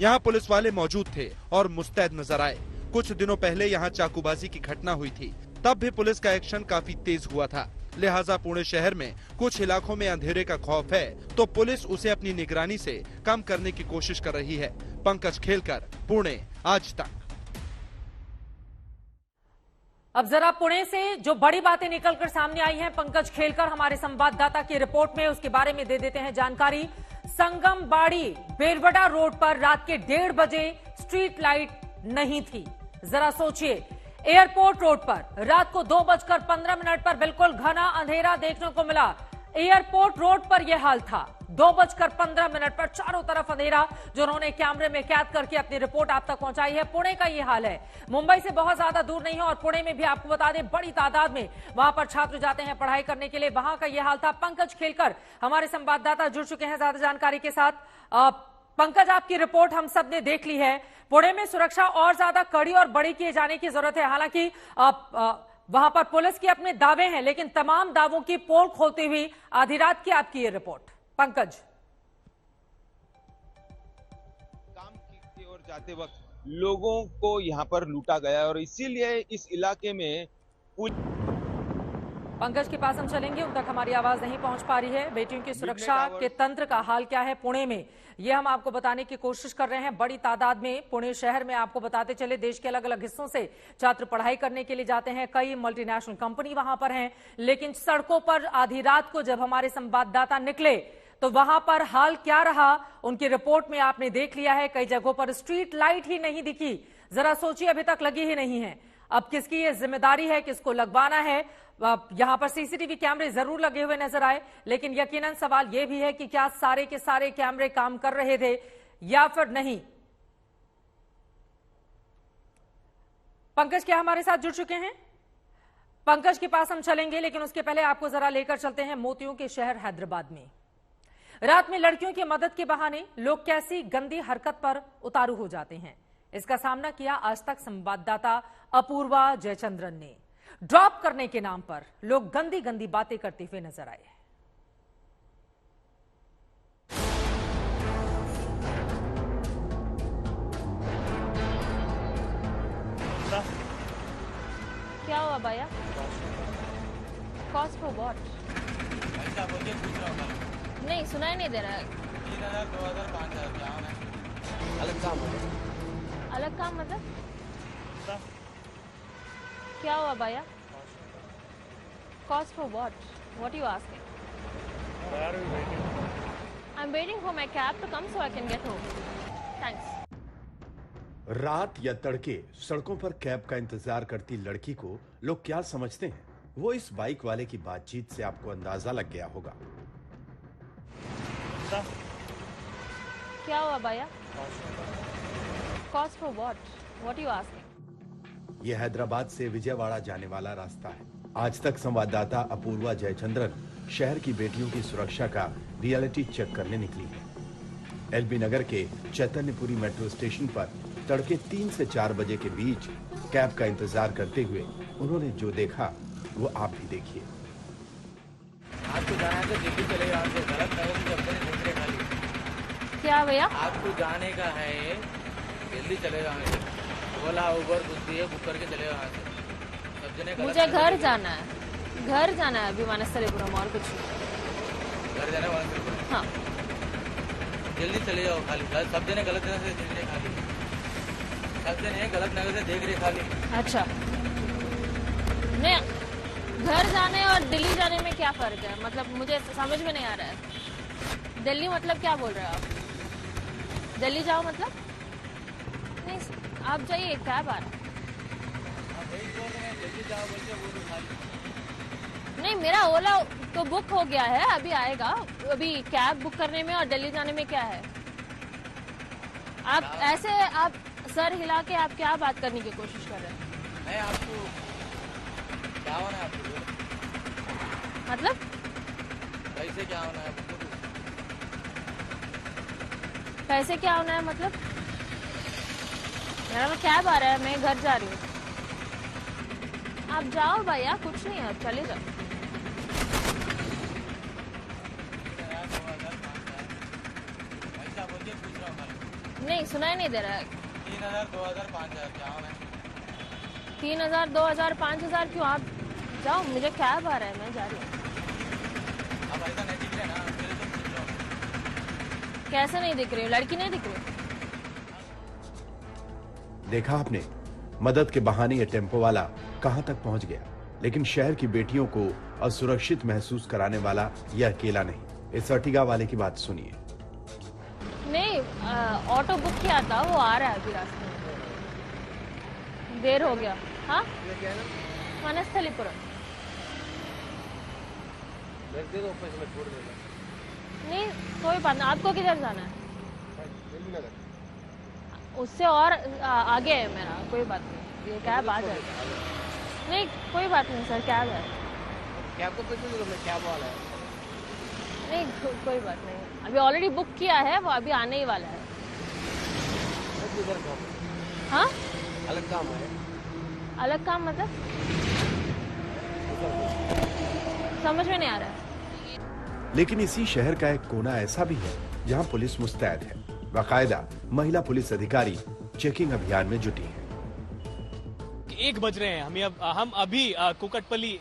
यहाँ पुलिस वाले मौजूद थे और मुस्तैद नजर आए। कुछ दिनों पहले यहाँ चाकूबाजी की घटना हुई थी, तब भी पुलिस का एक्शन काफी तेज हुआ था। लिहाजा पुणे शहर में कुछ इलाकों में अंधेरे का खौफ है, तो पुलिस उसे अपनी निगरानी से कम करने की कोशिश कर रही है। पंकज खेलकर, पुणे, आज तक। अब जरा पुणे से जो बड़ी बातें निकलकर सामने आई हैं, पंकज खेलकर हमारे संवाददाता की रिपोर्ट में उसके बारे में दे देते हैं जानकारी। संगमबाड़ी बेलवडा रोड पर रात के 1:30 बजे स्ट्रीट लाइट नहीं थी। जरा सोचिए, एयरपोर्ट रोड पर रात को 2:15 पर बिल्कुल घना अंधेरा देखने को मिला। एयरपोर्ट रोड पर यह हाल था। 2:15 पर चारों तरफ अंधेरा, जो उन्होंने कैमरे में कैद करके अपनी रिपोर्ट आप तक पहुंचाई है। पुणे का यह हाल है। मुंबई से बहुत ज्यादा दूर नहीं है, और पुणे में भी आपको बता दें बड़ी तादाद में वहां पर छात्र जाते हैं पढ़ाई करने के लिए। वहां का यह हाल था। पंकज खेलकर हमारे संवाददाता जुड़ चुके हैं ज्यादा जानकारी के साथ। पंकज, आपकी रिपोर्ट हम सब ने देख ली है। पुणे में सुरक्षा और ज्यादा कड़ी और बड़ी किए जाने की जरूरत है। हालांकि वहां पर पुलिस के अपने दावे हैं, लेकिन तमाम दावों की पोल खोलती हुई आधी रात की आपकी ये रिपोर्ट। पंकज, काम की ओर जाते वक्त लोगों को यहां पर लूटा गया, और इसीलिए इस इलाके में पंकज के पास हम चलेंगे, उन तक हमारी आवाज नहीं पहुंच पा रही है। बेटियों की सुरक्षा के तंत्र का हाल क्या है पुणे में, ये हम आपको बताने की कोशिश कर रहे हैं। बड़ी तादाद में पुणे शहर में आपको बताते चले, देश के अलग अलग हिस्सों से छात्र पढ़ाई करने के लिए जाते हैं। कई मल्टीनेशनल कंपनी वहां पर हैं, लेकिन सड़कों पर आधी रात को जब हमारे संवाददाता निकले तो वहां पर हाल क्या रहा, उनकी रिपोर्ट में आपने देख लिया है। कई जगहों पर स्ट्रीट लाइट ही नहीं दिखी। जरा सोचिए, अभी तक लगी ही नहीं है। अब किसकी ये जिम्मेदारी है, किसको लगवाना है? यहां पर सीसीटीवी कैमरे जरूर लगे हुए नजर आए, लेकिन यकीनन सवाल यह भी है कि क्या सारे के सारे कैमरे काम कर रहे थे या फिर नहीं। पंकज क्या हमारे साथ जुड़ चुके हैं? पंकज के पास हम चलेंगे, लेकिन उसके पहले आपको जरा लेकर चलते हैं मोतियों के शहर हैदराबाद में। रात में लड़कियों की मदद के बहाने लोग कैसी गंदी हरकत पर उतारू हो जाते हैं, इसका सामना किया आज तक संवाददाता अपूर्वा जयचंद्रन ने। ड्रॉप करने के नाम पर लोग गंदी गंदी बातें करते हुए नजर आए। क्या हुआ भैया? Cost for what? नहीं, सुनाई नहीं दे रहा है। 3000, 2000, 5000 क्या होना है? अलग काम है। अलग काम मतलब? क्या हुआ भैया? Cost for what? What you asking? I am waiting for my cab to come so I can get home. Thanks. रात या तड़के सड़कों पर कैब का इंतजार करती लड़की को लोग क्या समझते हैं, वो इस बाइक वाले की बातचीत से आपको अंदाजा लग गया होगा। क्या हुआ भैया? Cost for what? What you asking? यह हैदराबाद से विजयवाड़ा जाने वाला रास्ता है। आज तक संवाददाता अपूर्वा जयचंद्रन शहर की बेटियों की सुरक्षा का रियलिटी चेक करने निकली है। एलबी नगर के चैतन्यपुरी मेट्रो स्टेशन पर तड़के 3 से 4 बजे के बीच कैब का इंतजार करते हुए उन्होंने जो देखा वो आप भी देखिए। आपको जाना है तो दिल्ली चले जाओ, गलत नहीं कि अपने दूसरे खाली। क्या भैया? आपको जाने का है, जल्दी चले जाओ। ओला उबर कुछ भी है, बुक करके चले जाओ। सब जने मुझे घर जाना है, घर जाना है अभी वनस्थलीपुरम, और कुछ घर जाना है। हाँ जल्दी चले जाओ। खाली सब जने गलत जगह से देख रहे खाली, सब जने गलत जगह से देख रहे खाली। अच्छा, नहीं, घर जाने और दिल्ली जाने में क्या फर्क है? मतलब मुझे समझ में नहीं आ रहा है। दिल्ली मतलब क्या बोल रहे हो आप? दिल्ली जाओ मतलब? नहीं, आप जाइए, कैब आ रहा है। नहीं, मेरा ओला तो बुक हो गया है, अभी आएगा। अभी कैब बुक करने में और दिल्ली जाने में क्या है? आप ऐसे आप सर हिला के आप क्या बात करने की कोशिश कर रहे हैं? मैं आपको क्या होना है? आपको मतलब पैसे क्या होना है? पैसे क्या होना है मतलब? मेरा कैब आ रहा है, मैं घर जा रही हूँ। आप जाओ भैया, कुछ नहीं है, चले जाओ। नहीं, सुनाई नहीं दे रहा है। 3000, 2000, 5000 क्या होना है? 3000, 2000, 5000 क्यों? आप जाओ, मुझे कैब आ रहा है, मैं जा रही हूँ। आप ऐसा नहीं दिख रहे ना, मेरे तो पूछ लो। कैसे नहीं दिख रही हो? लड़की नहीं दिख रही? देखा आपने, मदद के बहाने ये टेम्पो वाला कहां तक पहुंच गया। लेकिन शहर की बेटियों को असुरक्षित महसूस कराने वाला यह अकेला नहीं। इस अर्टिगा वाले की बात सुनिए। नहीं, ऑटो बुक किया था, वो आ रहा है अभी रास्ते में, देर हो गया। हाँ, वनस्थलीपुरम। नहीं, कोई बात नहीं। आपको किधर जाना है? उससे और आगे है मेरा, कोई बात नहीं, ये कैब आ जाएगा। नहीं, कोई बात नहीं सर, कैब है। कैब को पैसे दो, मैं कैब वाला है। नहीं, कोई बात नहीं, अभी ऑलरेडी बुक किया है, वो अभी आने ही वाला है। हाँ, अलग काम है। अलग काम मतलब? समझ में नहीं आ रहा है। लेकिन इसी शहर का एक कोना ऐसा भी है जहां पुलिस मुस्तैद है। बाकायदा महिला पुलिस अधिकारी चेकिंग अभियान में जुटी हैं। 1 बज रहे हैं। हम अभी कुकटपल्ली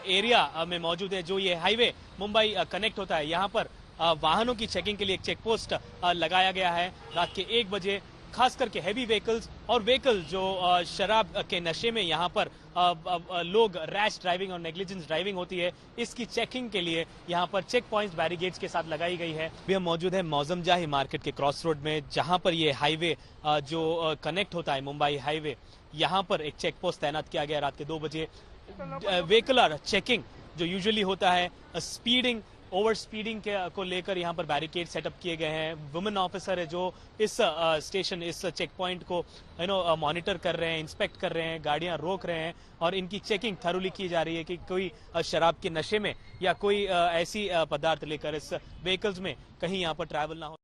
एरिया में मौजूद है, जो ये हाईवे मुंबई कनेक्ट होता है। यहाँ पर वाहनों की चेकिंग के लिए एक चेक पोस्ट लगाया गया है। रात के 1 बजे खास करके हैवी व्हीकल्स और व्हीकल जो शराब के नशे में यहाँ पर लोग रैश ड्राइविंग और नेग्लिजेंस ड्राइविंग होती है, इसकी चेकिंग के लिए यहाँ पर चेक पॉइंट्स बैरिकेड्स के साथ लगाई गई है। भी हम मौजूद है मौजमजाही मार्केट के क्रॉस रोड में, जहाँ पर ये हाईवे जो कनेक्ट होता है मुंबई हाईवे, यहाँ पर एक चेक पोस्ट तैनात किया गया रात के 2 बजे। व्हीकलर चेकिंग जो यूजुअली होता है, स्पीडिंग ओवर स्पीडिंग को लेकर यहाँ पर बैरिकेड सेटअप किए गए हैं। वुमेन ऑफिसर है जो इस स्टेशन, इस चेक पॉइंट को मॉनिटर कर रहे हैं, इंस्पेक्ट कर रहे हैं, गाड़ियां रोक रहे हैं और इनकी चेकिंग थरोली की जा रही है कि कोई शराब के नशे में या कोई ऐसी पदार्थ लेकर इस व्हीकल्स में कहीं यहाँ पर ट्रैवल ना हो।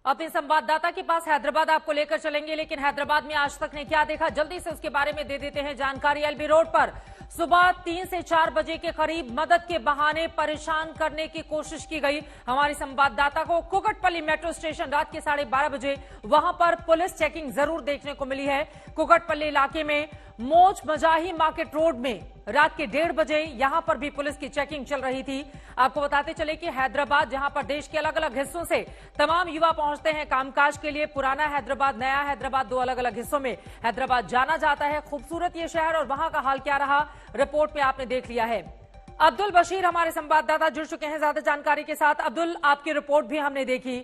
अपने संवाददाता के पास हैदराबाद आपको लेकर चलेंगे, लेकिन हैदराबाद में आज तक ने क्या देखा, जल्दी से उसके बारे में दे देते हैं जानकारी। एलबी रोड पर सुबह 3 से 4 बजे के करीब मदद के बहाने परेशान करने की कोशिश की गई हमारी संवाददाता को। कुकटपल्ली मेट्रो स्टेशन रात के 12:30 बजे, वहां पर पुलिस चेकिंग जरूर देखने को मिली है। कुकटपल्ली इलाके में मौज मजाही मार्केट रोड में रात के 1:30 बजे यहां पर भी पुलिस की चेकिंग चल रही थी। आपको बताते चले कि हैदराबाद, जहां पर देश के अलग अलग हिस्सों से तमाम युवा पहुंचते हैं कामकाज के लिए, पुराना हैदराबाद, नया हैदराबाद, 2 अलग अलग हिस्सों में हैदराबाद जाना जाता है। खूबसूरत ये शहर और वहां का हाल क्या रहा, रिपोर्ट में आपने देख लिया है। अब्दुल बशीर हमारे संवाददाता जुड़ चुके हैं ज्यादा जानकारी के साथ। अब्दुल, आपकी रिपोर्ट भी हमने देखी,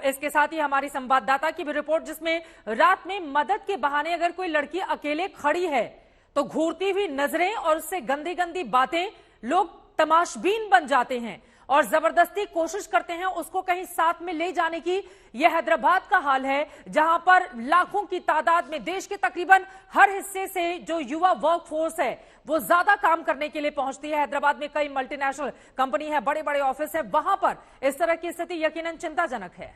इसके साथ ही हमारी संवाददाता की भी रिपोर्ट, जिसमें रात में मदद के बहाने अगर कोई लड़की अकेले खड़ी है तो घूरती हुई नजरें और उससे गंदी गंदी बातें, लोग तमाशबीन बन जाते हैं और जबरदस्ती कोशिश करते हैं उसको कहीं साथ में ले जाने की। यह हैदराबाद का हाल है, जहां पर लाखों की तादाद में देश के तकरीबन हर हिस्से से जो युवा वर्क फोर्स है वो ज्यादा काम करने के लिए पहुंचती है। हैदराबाद में कई मल्टीनेशनल कंपनी है, बड़े बड़े ऑफिस है, वहां पर इस तरह की स्थिति यकीनन चिंताजनक है।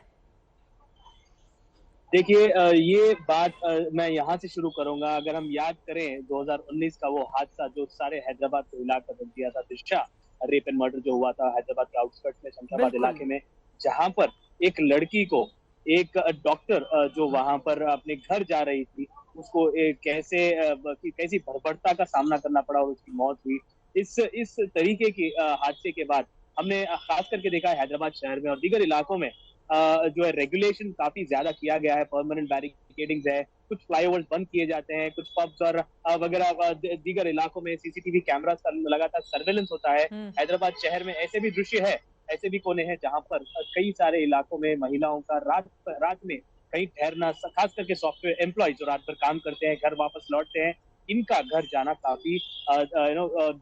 देखिए, ये बात मैं यहाँ से शुरू करूंगा। अगर हम याद करें 2019 का वो हादसा जो सारे हैदराबाद को हिला कर रख दिया था, दिशा रेप एंड मर्डर जो हुआ था हैदराबाद के आउटस्कर्ट में, शमशाबाद इलाके में, जहां पर एक लड़की को एक डॉक्टर जो वहां पर अपने घर जा रही थी, उसको कैसी भरभरता का सामना करना पड़ा और उसकी मौत हुई। इस तरीके की हादसे के बाद हमने खास करके देखा है हैदराबाद शहर में और दीगर इलाकों में जो है रेगुलेशन काफी ज्यादा किया गया है। परमानेंट बैरिकेडिंग है, कुछ फ्लाईओवर्स बंद किए जाते हैं, कुछ पब्स और वगैरह दीगर इलाकों में सीसीटीवी कैमरास का लगातार सर्वेलेंस होता है। हैदराबाद शहर में ऐसे भी दृश्य है, ऐसे भी कोने हैं जहां पर कई सारे इलाकों में महिलाओं का रात में कहीं ठहरना, खास करके सॉफ्टवेयर एम्प्लॉय जो रात भर काम करते हैं, घर वापस लौटते हैं, इनका घर जाना काफी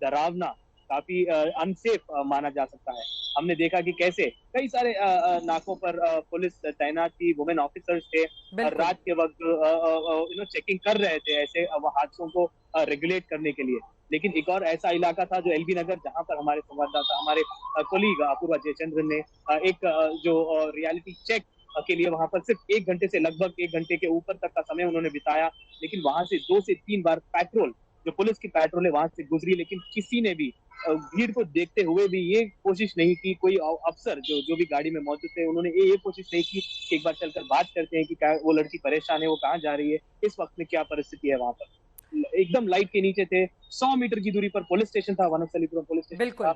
डरावना, काफी अनसेफ माना जा सकता है। हमने देखा कि कैसे कई सारे नाकों पर पुलिस तैनात थी, वुमेन ऑफिसर्स थे, रात के वक्त चेकिंग कर रहे थे ऐसे हादसों को रेगुलेट करने के लिए। लेकिन एक और ऐसा इलाका था जो एलबी नगर, जहां पर हमारे संवाददाता, हमारे कोलीग अपूर्वा जयचंद्रन ने एक जो रियलिटी चेक के लिए वहां पर सिर्फ 1 घंटे से लगभग 1 घंटे के ऊपर तक का समय उन्होंने बिताया। लेकिन वहां से 2 से 3 बार पेट्रोल, जो पुलिस की पेट्रोल है, वहां से गुजरी, लेकिन किसी ने भी भीड़ को देखते हुए भी ये कोशिश नहीं की, कोई अफसर जो भी गाड़ी में मौजूद थे, उन्होंने ये कोशिश नहीं की कि एक बार चलकर बात करते हैं कि क्या वो लड़की परेशान है, वो कहाँ जा रही है, इस वक्त में क्या परिस्थिति है वहां पर। एकदम लाइट के नीचे थे, 100 मीटर की दूरी पर पुलिस स्टेशन था, वनस्थलीपुरम पुलिस स्टेशन था,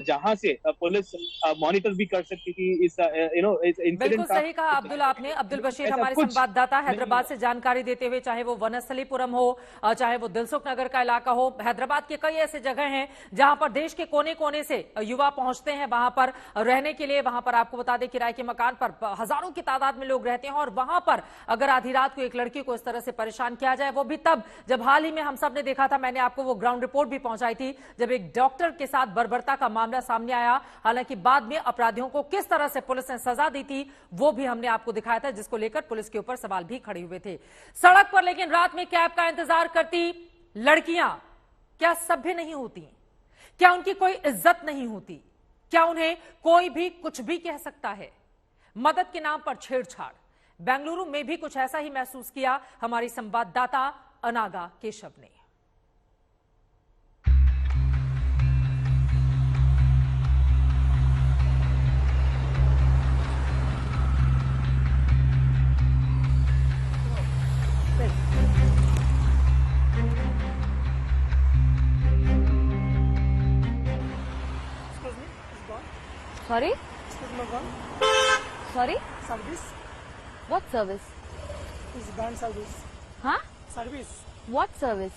जहां से पुलिस मॉनिटर भी कर सकती थी इस इंसिडेंट। बिल्कुल सही कहा अब्दुल आपने। अब्दुल बशीर हमारे संवाददाता हैदराबाद से जानकारी देते हुए, चाहे वो वनस्थलीपुरम हो, चाहे वो दिलसुख नगर का इलाका हो, हैदराबाद के कई ऐसे जगह हैं जहां पर देश के कोने कोने से युवा पहुंचते हैं वहां पर रहने के लिए। वहां पर आपको बता दें किराए के मकान पर हजारों की तादाद में लोग रहते हैं और वहां पर अगर आधी रात को एक लड़की को इस तरह से परेशान किया जाए, वो भी तब जब हाल ही में हम सब ने देखा था, मैंने आपको वो ग्राउंड रिपोर्ट भी पहुंचाई थी, जब एक डॉक्टर के साथ बर्बरता का मामला सामने आया। हालांकि बाद में अपराधियों को किस तरह से पुलिस ने सजा दी थी वो भी हमने आपको दिखाया था, जिसको लेकर पुलिस के ऊपर सवाल भी खड़े हुए थे। सड़क पर लेकिन रात में कैब का इंतजार करती लड़कियां क्या सभ्य नहीं होती? क्या उनकी कोई इज्जत नहीं होती? क्या उन्हें कोई भी कुछ भी कह सकता है? मदद के नाम पर छेड़छाड़। बेंगलुरु में भी कुछ ऐसा ही महसूस किया हमारी संवाददाता अनागा केशव ने। Sorry? Excuse me, ma'am. Sorry? Service? What service? It's band service. Huh? Service. What service?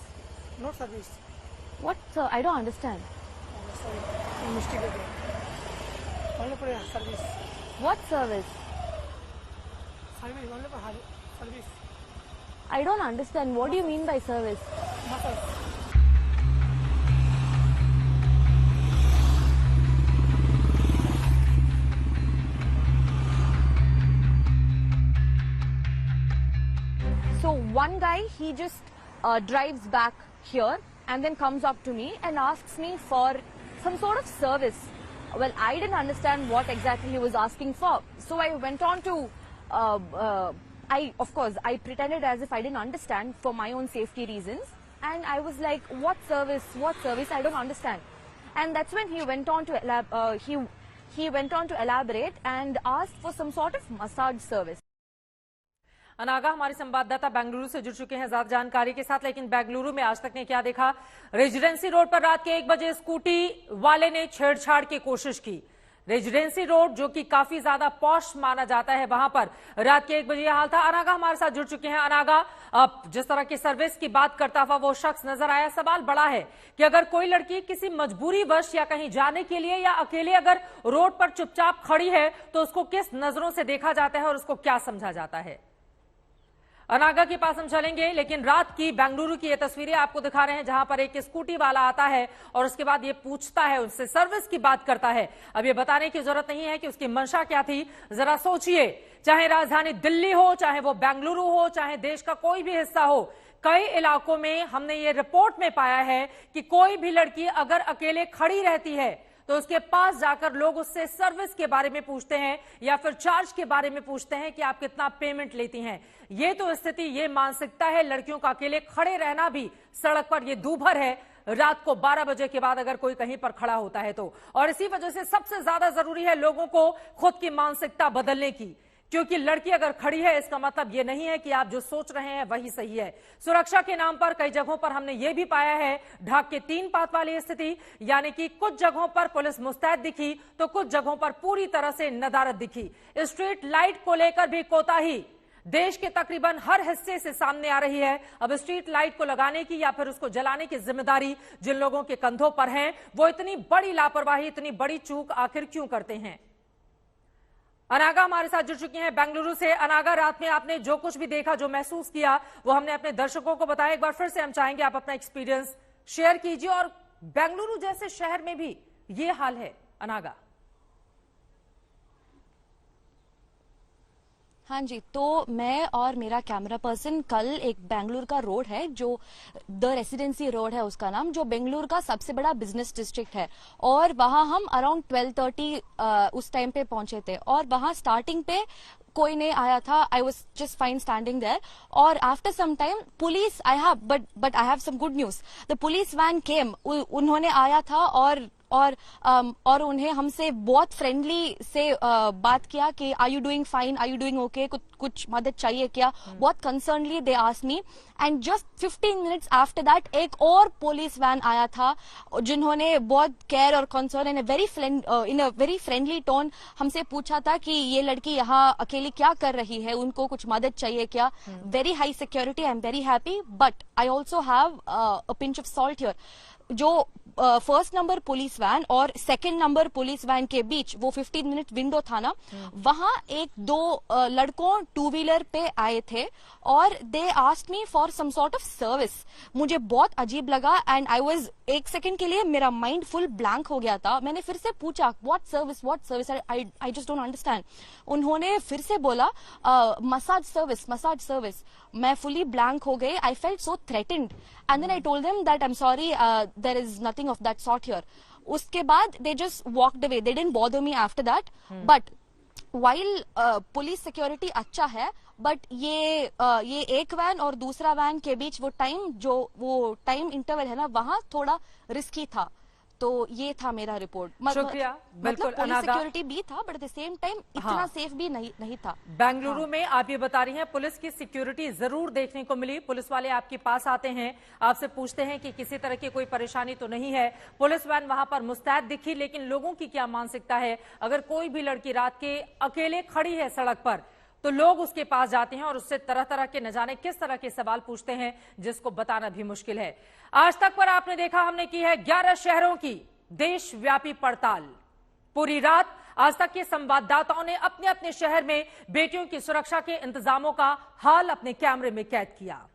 Not service. What? Sir, I don't understand. Sorry. Mistake हो गया. Only for service. What service? Service. Only for service. I don't understand. What do you mean by service? Massage. So one guy, he just drives back here and then comes up to me and asks me for some sort of service. Well, I didn't understand what exactly he was asking for. So I went on to, of course, I pretended as if I didn't understand for my own safety reasons. And I was like, what service? What service? I don't understand. And that's when he went on to, he went on to elaborate and asked for some sort of massage service. अनागा हमारे संवाददाता बेंगलुरु से जुड़ चुके हैं ज्यादा जानकारी के साथ। लेकिन बेंगलुरु में आज तक ने क्या देखा? रेजिडेंसी रोड पर रात के 1 बजे स्कूटी वाले ने छेड़छाड़ की कोशिश की। रेजिडेंसी रोड जो कि काफी ज्यादा पॉश माना जाता है, वहां पर रात के 1 बजे यह हाल था। अनागा हमारे साथ जुड़ चुके हैं। अनागा, अब जिस तरह की सर्विस की बात करता हुआ वो शख्स नजर आया, सवाल बड़ा है कि अगर कोई लड़की किसी मजबूरी वश या कहीं जाने के लिए या अकेले अगर रोड पर चुपचाप खड़ी है तो उसको किस नजरों से देखा जाता है और उसको क्या समझा जाता है? अनागा के पास हम चलेंगे, लेकिन रात की बेंगलुरु की ये तस्वीरें आपको दिखा रहे हैं जहां पर एक स्कूटी वाला आता है और उसके बाद ये पूछता है, उससे सर्विस की बात करता है। अब ये बताने की जरूरत नहीं है कि उसकी मंशा क्या थी। जरा सोचिए, चाहे राजधानी दिल्ली हो, चाहे वो बेंगलुरु हो, चाहे देश का कोई भी हिस्सा हो, कई इलाकों में हमने ये रिपोर्ट में पाया है कि कोई भी लड़की अगर अकेले खड़ी रहती है तो उसके पास जाकर लोग उससे सर्विस के बारे में पूछते हैं या फिर चार्ज के बारे में पूछते हैं कि आप कितना पेमेंट लेती हैं। ये तो स्थिति, ये मानसिकता है। लड़कियों का अकेले खड़े रहना भी सड़क पर ये दूभर है रात को 12 बजे के बाद अगर कोई कहीं पर खड़ा होता है तो। और इसी वजह से सबसे ज्यादा जरूरी है लोगों को खुद की मानसिकता बदलने की, क्योंकि लड़की अगर खड़ी है इसका मतलब यह नहीं है कि आप जो सोच रहे हैं वही सही है। सुरक्षा के नाम पर कई जगहों पर हमने ये भी पाया है ढाक के 3 पात वाली स्थिति, यानी कि कुछ जगहों पर पुलिस मुस्तैद दिखी तो कुछ जगहों पर पूरी तरह से नदारद दिखी। स्ट्रीट लाइट को लेकर भी कोताही देश के तकरीबन हर हिस्से से सामने आ रही है। अब स्ट्रीट लाइट को लगाने की या फिर उसको जलाने की जिम्मेदारी जिन लोगों के कंधों पर है, वो इतनी बड़ी लापरवाही, इतनी बड़ी चूक आखिर क्यों करते हैं? अनागा हमारे साथ जुड़ चुकी हैं बेंगलुरु से। अनागा, रात में आपने जो कुछ भी देखा, जो महसूस किया, वो हमने अपने दर्शकों को बताया। एक बार फिर से हम चाहेंगे आप अपना एक्सपीरियंस शेयर कीजिए। और बेंगलुरु जैसे शहर में भी ये हाल है अनागा? हाँ जी, तो मैं और मेरा कैमरा पर्सन कल एक बेंगलुरु का रोड है जो द रेसिडेंसी रोड है उसका नाम, जो बेंगलुरु का सबसे बड़ा बिजनेस डिस्ट्रिक्ट है, और वहाँ हम अराउंड 12:30 उस टाइम पे पहुंचे थे। और वहाँ स्टार्टिंग पे कोई नहीं आया था, I was just fine standing there. और after some time police but I have some good news, the police van came, उन्होंने आया था और उन्हें हमसे बहुत फ्रेंडली से बात किया कि are you doing fine, are you doing okay, कुछ मदद चाहिए क्या, बहुत concernedly they asked me. And just 15 minutes after that एक और पुलिस वैन आया था जिन्होंने बहुत केयर और concern in a very friendly tone हमसे पूछा था कि ये लड़की यहाँ अकेली क्या कर रही है, उनको कुछ मदद चाहिए क्या। Very high security, I am very happy, but I also have a pinch of salt here. जो फर्स्ट नंबर पुलिस वैन और सेकंड नंबर पुलिस वैन के बीच वो 15 मिनट विंडो था ना, वहां एक दो लड़कों 2 व्हीलर पे आए थे और they asked me for some sort of service. मुझे बहुत अजीब लगा एंड आई वाज, एक सेकंड के लिए मेरा माइंड फुल ब्लैंक हो गया था। मैंने फिर से पूछा what service, I just don't understand. उन्होंने फिर से बोला मसाज सर्विस। मैं फुली ब्लैंक हो गई, I felt so threatened and then I told them that I am sorry, there is nothing of that sort here. उसके बाद they just walked away, they didn't bother me after that. But while police security अच्छा है, but ये एक van और दूसरा van के बीच वो टाइम इंटरवल है ना, वहां थोड़ा रिस्की था। तो ये था मेरा रिपोर्ट। शुक्रिया। बिल्कुल, पुलिस सिक्योरिटी भी था but at the same time इतना सेफ भी नहीं था। बेंगलुरु में आप ये बता रही हैं पुलिस की सिक्योरिटी जरूर देखने को मिली। पुलिस वाले आपके पास आते हैं, आपसे पूछते हैं कि किसी तरह की कोई परेशानी तो नहीं है। पुलिस वैन वहां पर मुस्तैद दिखी, लेकिन लोगों की क्या मानसिकता है? अगर कोई भी लड़की रात के अकेले खड़ी है सड़क पर, तो लोग उसके पास जाते हैं और उससे तरह तरह के न जाने किस तरह के सवाल पूछते हैं, जिसको बताना भी मुश्किल है। आज तक पर आपने देखा हमने की है 11 शहरों की देशव्यापी पड़ताल। पूरी रात आज तक के संवाददाताओं ने अपने अपने शहर में बेटियों की सुरक्षा के इंतजामों का हाल अपने कैमरे में कैद किया।